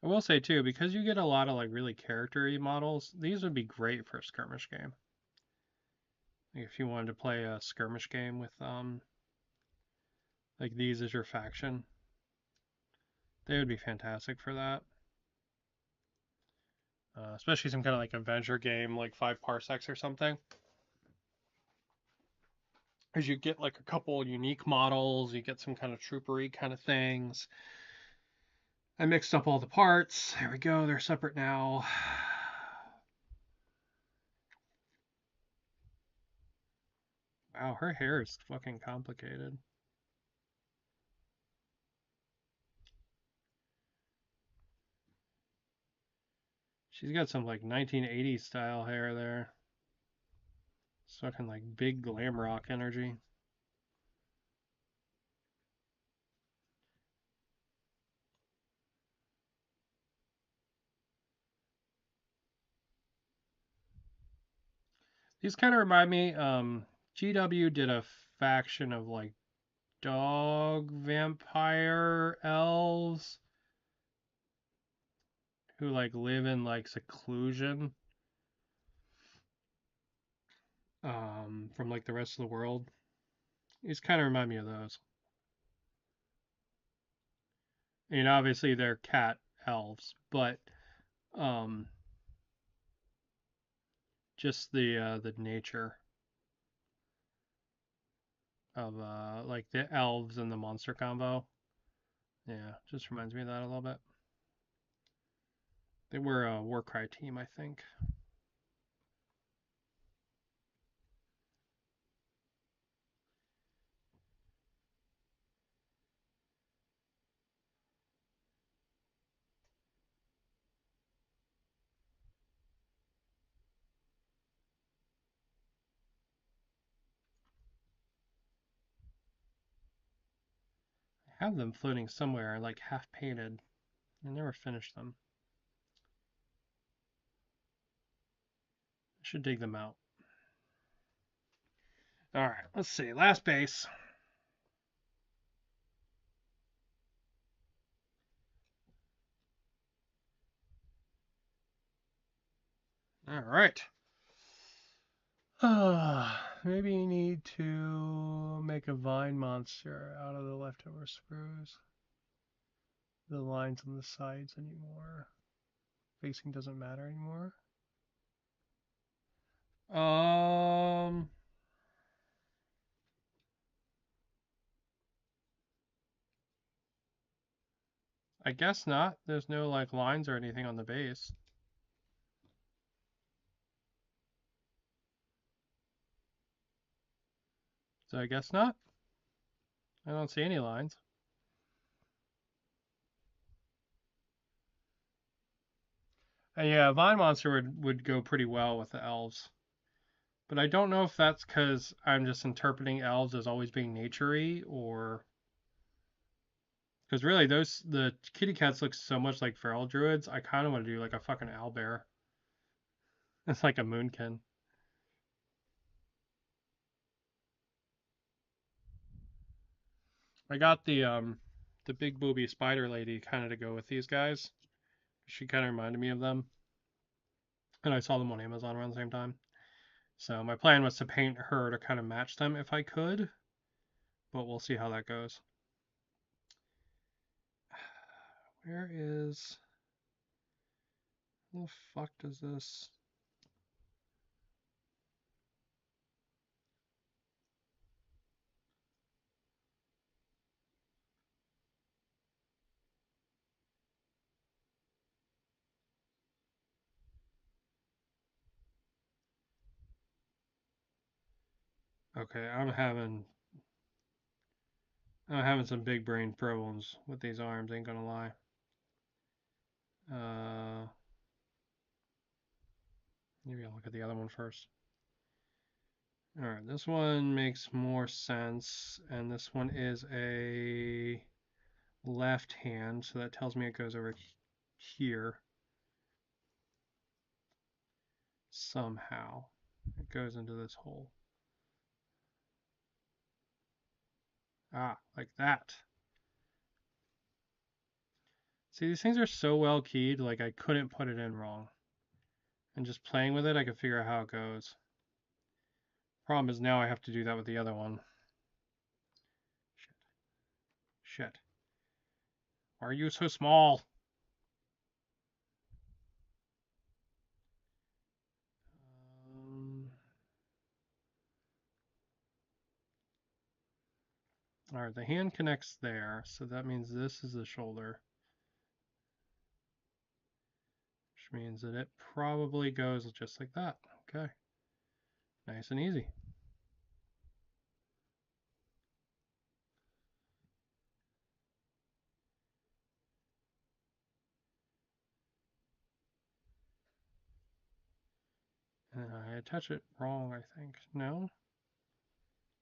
I will say too, because you get a lot of like really character-y models, these would be great for a skirmish game. Like if you wanted to play a skirmish game with like these as your faction, they would be fantastic for that. Especially some kind of like adventure game, like 5 parsecs or something. Because you get like a couple unique models, you get some kind of troopery kind of things. I mixed up all the parts. There we go. They're separate now. Wow, her hair is fucking complicated. She's got some like 1980s style hair there. It's fucking like big glam rock energy. These kind of remind me. GW did a faction of like dog vampire elves who like live in like seclusion from like the rest of the world. These kind of remind me of those. I mean, obviously they're cat elves, but um, just the nature of like the elves and the monster combo. Yeah, just reminds me of that a little bit. They were a Warcry team, I think. I have them floating somewhere, like half painted. I never finished them. I should dig them out. All right, let's see. Last base. All right. Maybe you need to make a vine monster out of the leftover sprues. The lines on the sides anymore. Facing doesn't matter anymore. Um, I guess not. There's no like lines or anything on the base. So I guess not. I don't see any lines. And yeah, Vine Monster would go pretty well with the elves. But I don't know if that's because I'm just interpreting elves as always being naturey, or because really the kitty cats look so much like feral druids. I kind of want to do like a fucking owlbear. It's like a moonkin. I got the big booby spider lady kind of to go with these guys. She kind of reminded me of them, and I saw them on Amazon around the same time. So my plan was to paint her to kind of match them if I could, but we'll see how that goes. Where is the fuck does this? Okay, I'm having some big brain problems with these arms, ain't gonna lie. Maybe I'll look at the other one first. Alright, this one makes more sense, and this one is a left hand, so that tells me it goes over here somehow. It goes into this hole. Ah, like that. See, these things are so well keyed, like I couldn't put it in wrong. And just playing with it, I could figure out how it goes. Problem is now I have to do that with the other one. Shit. Why are you so small? Alright, the hand connects there, so that means this is the shoulder. Which means that it probably goes just like that. Okay. Nice and easy. And I attach it wrong, I think. No? Is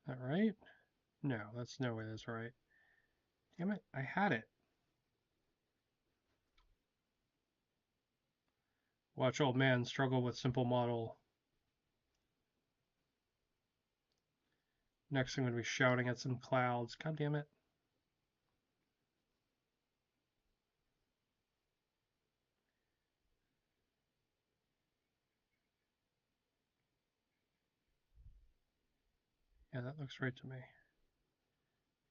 that right? No, that's no way that's right. Damn it, I had it. Watch old man struggle with simple model. Next I'm going to be shouting at some clouds. God damn it. Yeah, that looks right to me.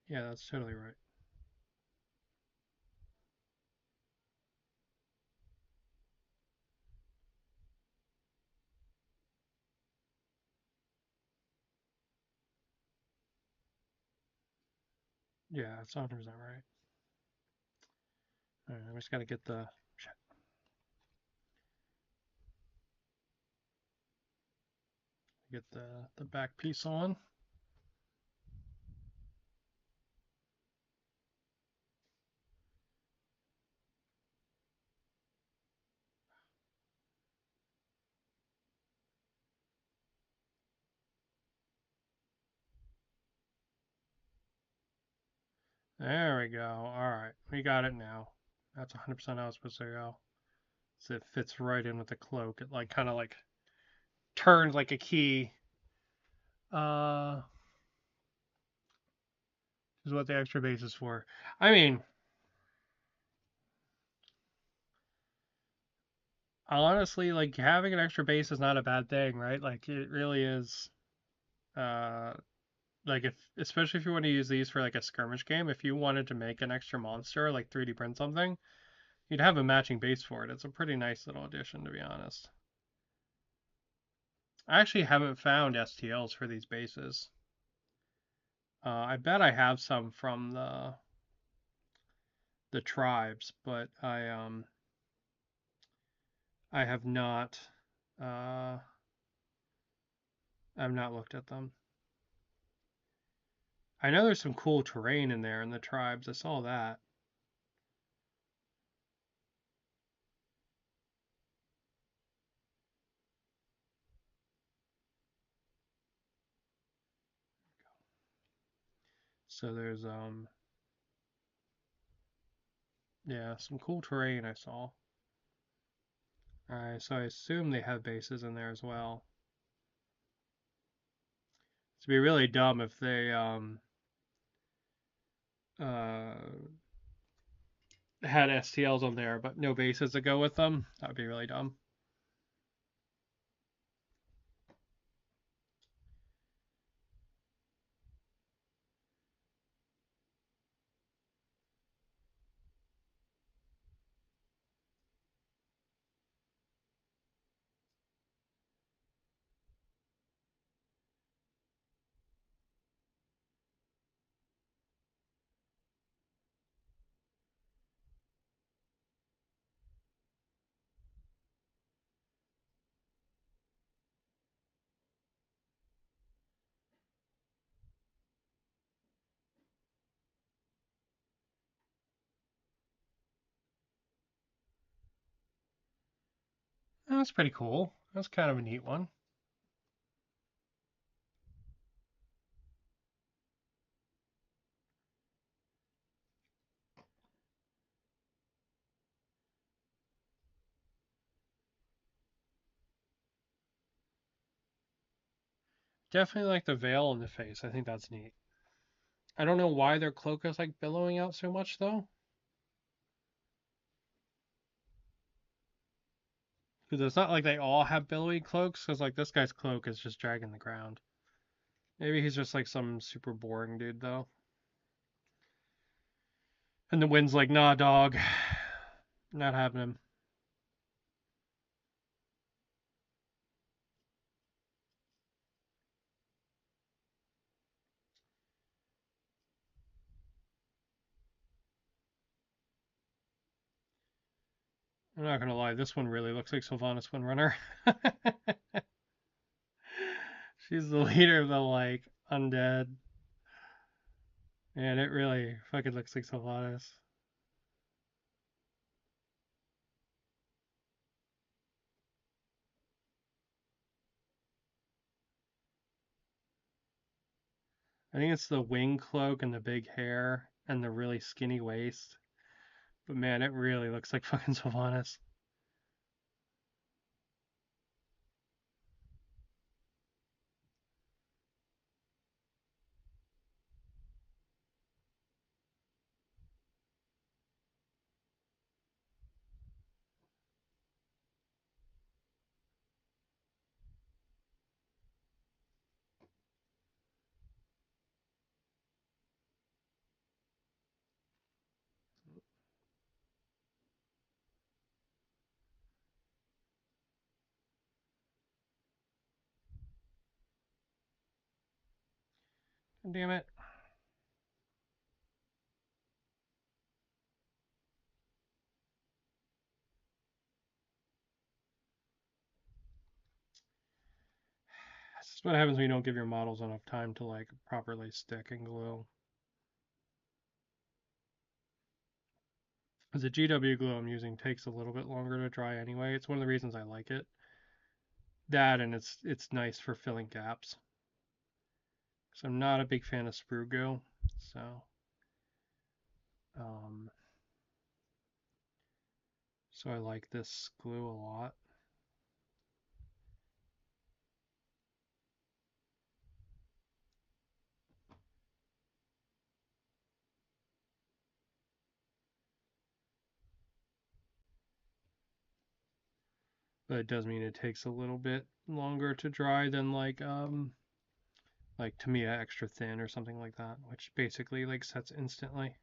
Yeah, that's totally right. Yeah, that's 100% right. Alright, I just gotta get the... Shit. Get the back piece on. There we go. Alright, we got it now. That's 100% how it's supposed to go. So it fits right in with the cloak. It like kind of like turns like a key. Is what the extra base is for. I mean, honestly, like having an extra base is not a bad thing, right? Like it really is. Uh, like if especially if you want to use these for like a skirmish game, if you wanted to make an extra monster, like 3D print something, you'd have a matching base for it. It's a pretty nice little addition, to be honest. I actually haven't found STLs for these bases. I bet I have some from the tribes, but I have not I've not looked at them. I know there's some cool terrain in there in the tribes. I saw that. So there's yeah, some cool terrain I saw. Alright, so I assume they have bases in there as well. It'd be really dumb if they had STLs on there but no bases to go with them. That would be really dumb. That's pretty cool. That's kind of a neat one. Definitely like the veil in the face. I think that's neat. I don't know why their cloak is like billowing out so much though. Because it's not like they all have billowy cloaks. Because like this guy's cloak is just dragging the ground. Maybe he's just like some super boring dude though. And the wind's like, nah, dog, not happening. I'm not gonna lie, this one really looks like Sylvanas Windrunner. She's the leader of the like undead. And it really fucking looks like Sylvanas. I think it's the wing cloak and the big hair and the really skinny waist. But man, it really looks like fucking Sylvanas. Damn it. This is what happens when you don't give your models enough time to like properly stick and glue. Because the GW glue I'm using takes a little bit longer to dry anyway. It's one of the reasons I like it. That and it's nice for filling gaps. So I'm not a big fan of sprue goo. So um, so I like this glue a lot. But it does mean it takes a little bit longer to dry than like Tamiya extra thin or something like that, which basically like sets instantly.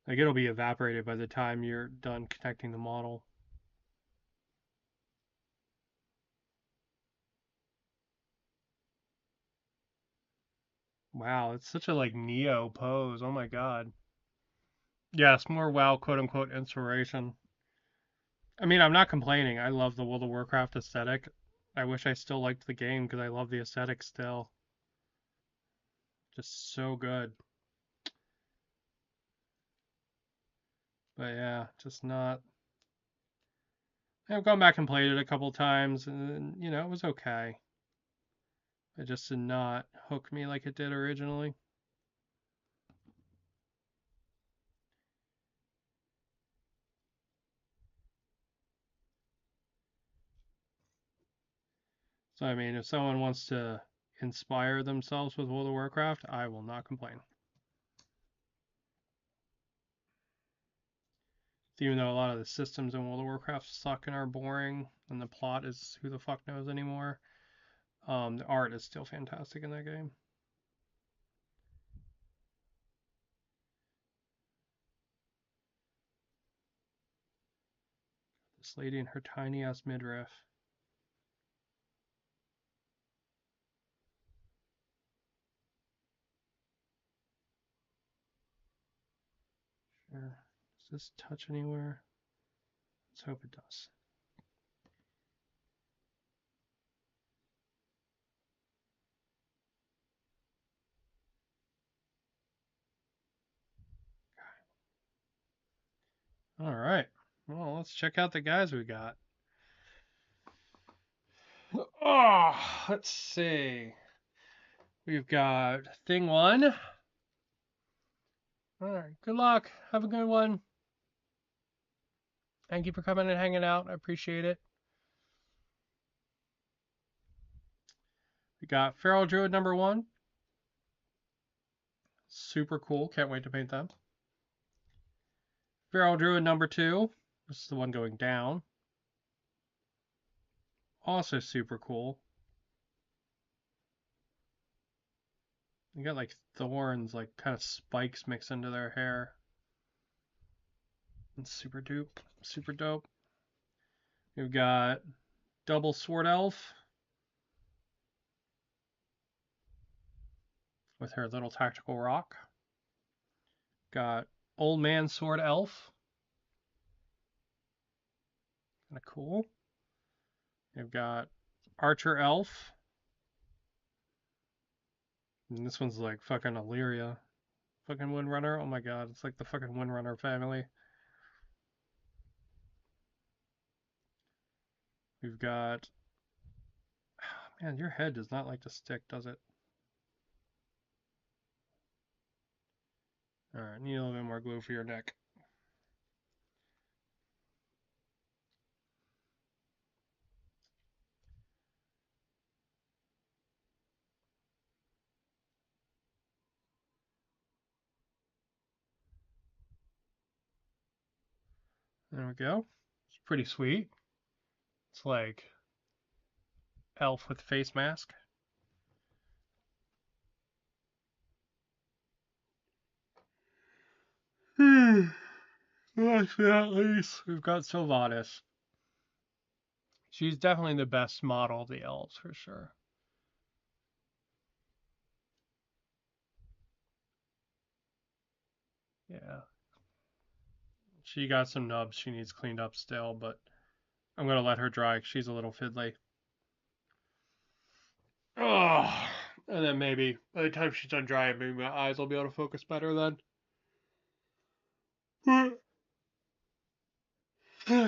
Like it'll be evaporated by the time you're done connecting the model. Wow, it's such a like Neo pose. Oh my god. Yes, more WoW quote unquote inspiration. I mean, I'm not complaining. I love the World of Warcraft aesthetic. I wish I still liked the game because I love the aesthetic still. Just so good. But yeah, just not. I've gone back and played it a couple times, and you know, it was okay. It just did not hook me like it did originally. So I mean, if someone wants to inspire themselves with World of Warcraft, I will not complain. Even though a lot of the systems in World of Warcraft suck and are boring, and the plot is who the fuck knows anymore, the art is still fantastic in that game. This lady and her tiny ass midriff. Sure. Does this touch anywhere? Let's hope it does. All right. Well, let's check out the guys we got. Oh, let's see. We've got thing 1. All right, good luck. Have a good one. Thank you for coming and hanging out. I appreciate it. We got Feral Druid number 1. Super cool. Can't wait to paint them. Feral Druid number 2. This is the one going down. Also super cool. You got like thorns, like kind of spikes mixed into their hair. It's super dope. Super dope. We've got Double Sword Elf with her little tactical rock. Got Old Man Sword Elf. Kind of cool. We've got Archer Elf. And this one's like fucking Illyria. Fucking Windrunner. Oh my god, it's like the fucking Windrunner family. We've got... Man, your head does not like to stick, does it? Alright, need a little bit more glue for your neck. There we go. It's pretty sweet. It's like elf with face mask. Last but not least, we've got Sylvanas. She's definitely the best model of the elves for sure. Yeah. She got some nubs she needs cleaned up still, but I'm going to let her dry. She's a little fiddly. Oh, and then maybe by the time she's done drying, maybe my eyes will be able to focus better then.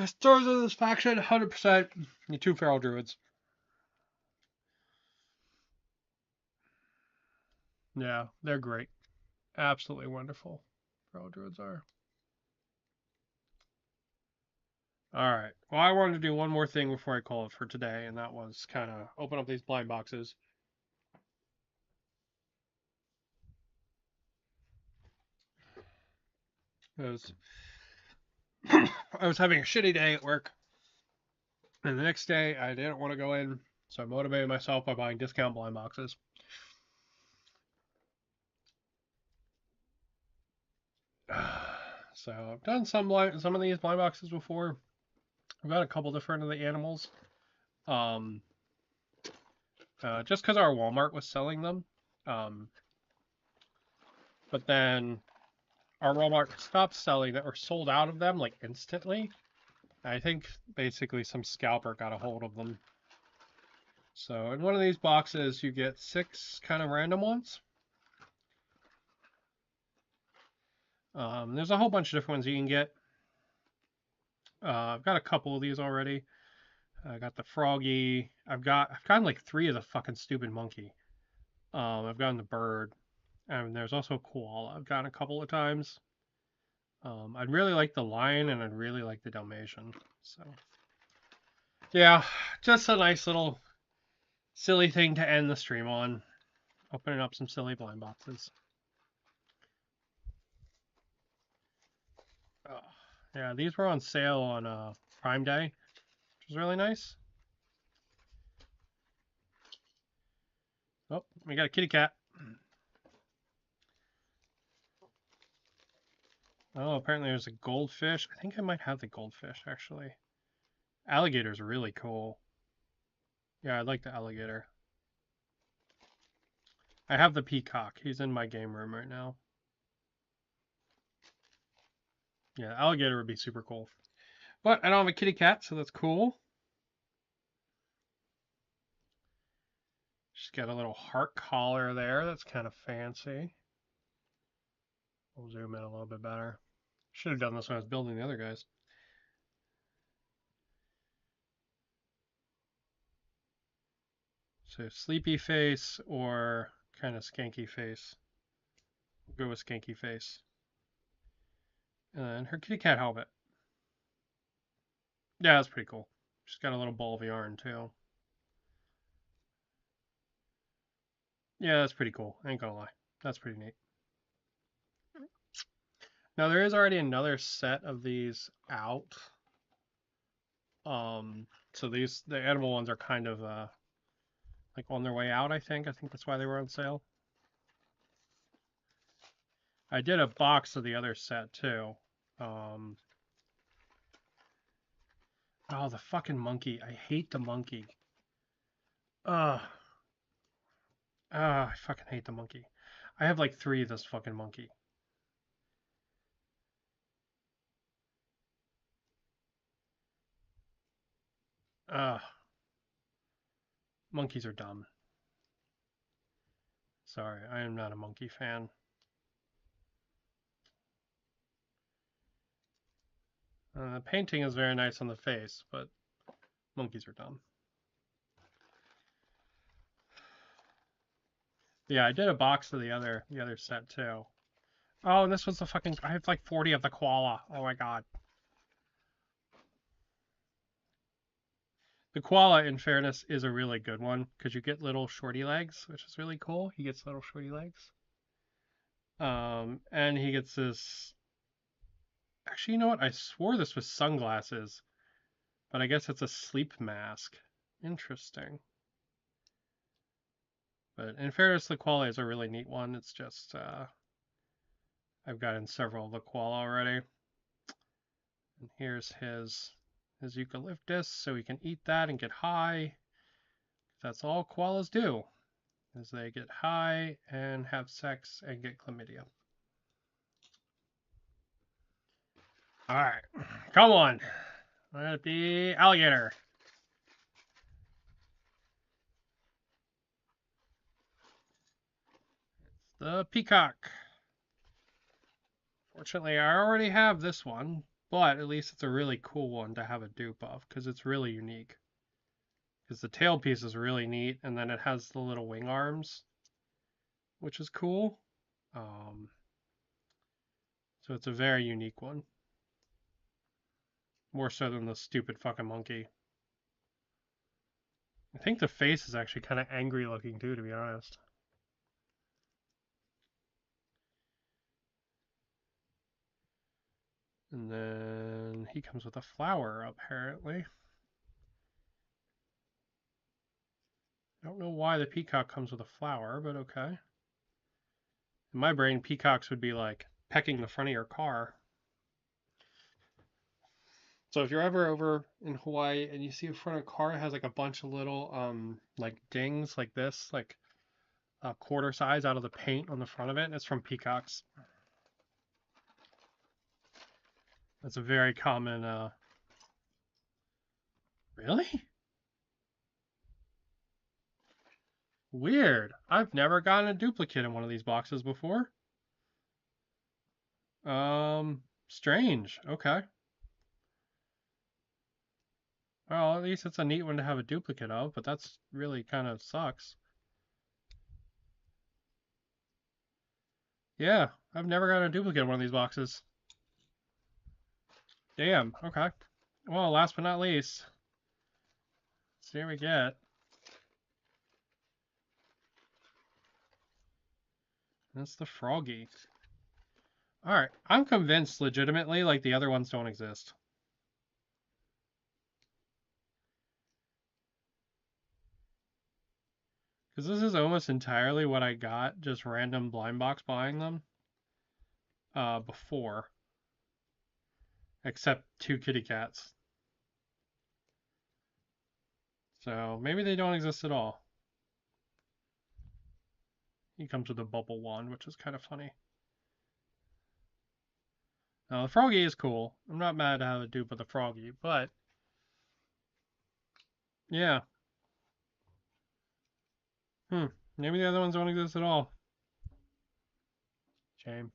Stars of this faction, 100%. The 2 feral druids. Yeah, they're great. Absolutely wonderful. Feral druids are. Alright. Well, I wanted to do one more thing before I call it for today, and that was kind of open up these blind boxes. Because I was having a shitty day at work, and the next day I didn't want to go in, so I motivated myself by buying discount blind boxes. So I've done some of these blind boxes before. I've got a couple different of the animals. Just because our Walmart was selling them. But then our Walmart stopped selling that or sold out of them like instantly. I think basically some scalper got a hold of them. So in one of these boxes you get 6 kind of random ones. There's a whole bunch of different ones you can get. I've got a couple of these already. I got the froggy. I've gotten like 3 of the fucking stupid monkey. I've gotten the bird, and there's also a koala. I've gotten a couple of times. I'd really like the lion, and I'd really like the Dalmatian. So, yeah, just a nice little silly thing to end the stream on. Opening up some silly blind boxes. Yeah, these were on sale on Prime Day, which was really nice. Oh, we got a kitty cat. Oh, apparently there's a goldfish. I think I might have the goldfish, actually. Alligator's really cool. Yeah, I like the alligator. I have the peacock. He's in my game room right now. Yeah, alligator would be super cool. But I don't have a kitty cat, so that's cool. She's got a little heart collar there. That's kind of fancy. We'll zoom in a little bit better. Should have done this when I was building the other guys. So sleepy face or kind of skanky face. We'll go with skanky face. And her kitty cat helmet. Yeah, that's pretty cool. She's got a little ball of yarn too. Yeah, that's pretty cool. I ain't gonna lie. That's pretty neat. Now there is already another set of these out. So the animal ones are kind of like on their way out, I think. I think that's why they were on sale. I did a box of the other set too. Oh, the fucking monkey. I hate the monkey. Ugh. I fucking hate the monkey. I have like 3 of this fucking monkey. Ugh. Monkeys are dumb. Sorry, I am not a monkey fan. The painting is very nice on the face, but monkeys are dumb. Yeah, I did a box of the other set too. Oh, and this was the fucking. I have like 40 of the koala. Oh my god. The koala, in fairness, is a really good one because you get little shorty legs, which is really cool. He gets little shorty legs. And he gets this. Actually, you know what? I swore this was sunglasses, but I guess it's a sleep mask. Interesting. But in fairness, the koala is a really neat one. It's just I've gotten several of the koala already. And here's his eucalyptus, so he can eat that and get high. That's all koalas do, is they get high and have sex and get chlamydia. All right, come on. Let the alligator. It's the peacock. Fortunately, I already have this one, but at least it's a really cool one to have a dupe of because it's really unique. Because the tail piece is really neat, and then it has the little wing arms, which is cool. So it's a very unique one. More so than the stupid fucking monkey. I think the face is actually kind of angry looking too, to be honest. And then he comes with a flower, apparently. I don't know why the peacock comes with a flower, but okay. In my brain, peacocks would be like pecking the front of your car. So if you're ever over in Hawaii and you see a front of a car that has like a bunch of little like dings like this, like a quarter size out of the paint on the front of it, it's from peacocks. That's a very common Really? Weird. I've never gotten a duplicate in one of these boxes before. Strange. Okay. Well, at least it's a neat one to have a duplicate of, but that's really kind of sucks. Yeah, I've never gotten a duplicate in one of these boxes. Damn, okay. Well, last but not least, let's see what we get. That's the Froggy. Alright, I'm convinced legitimately like the other ones don't exist. Because this is almost entirely what I got, just random blind box buying them before. Except 2 kitty cats. So maybe they don't exist at all. He comes with a bubble wand, which is kind of funny. Now, the Froggy is cool. I'm not mad to have a dupe of the Froggy, but yeah. Maybe the other ones don't exist at all. Shame.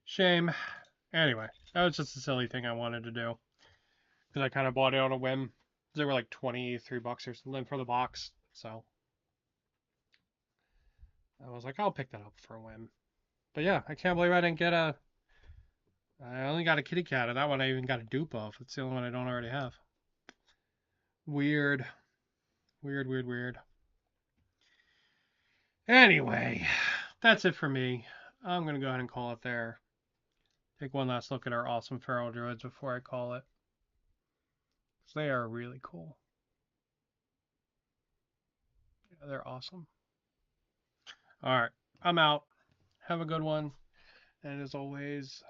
Shame. Anyway, that was just a silly thing I wanted to do. Because I kind of bought it on a whim. They were like 23 bucks or something for the box. So I was like, I'll pick that up for a whim. But yeah, I can't believe I didn't get a. I only got a kitty cat, and that one I even got a dupe of. It's the only one I don't already have. Weird. Weird, weird, weird. Anyway, that's it for me. I'm going to go ahead and call it there. Take one last look at our awesome feral druids before I call it. Because they are really cool. Yeah, they're awesome. All right, I'm out. Have a good one. And as always,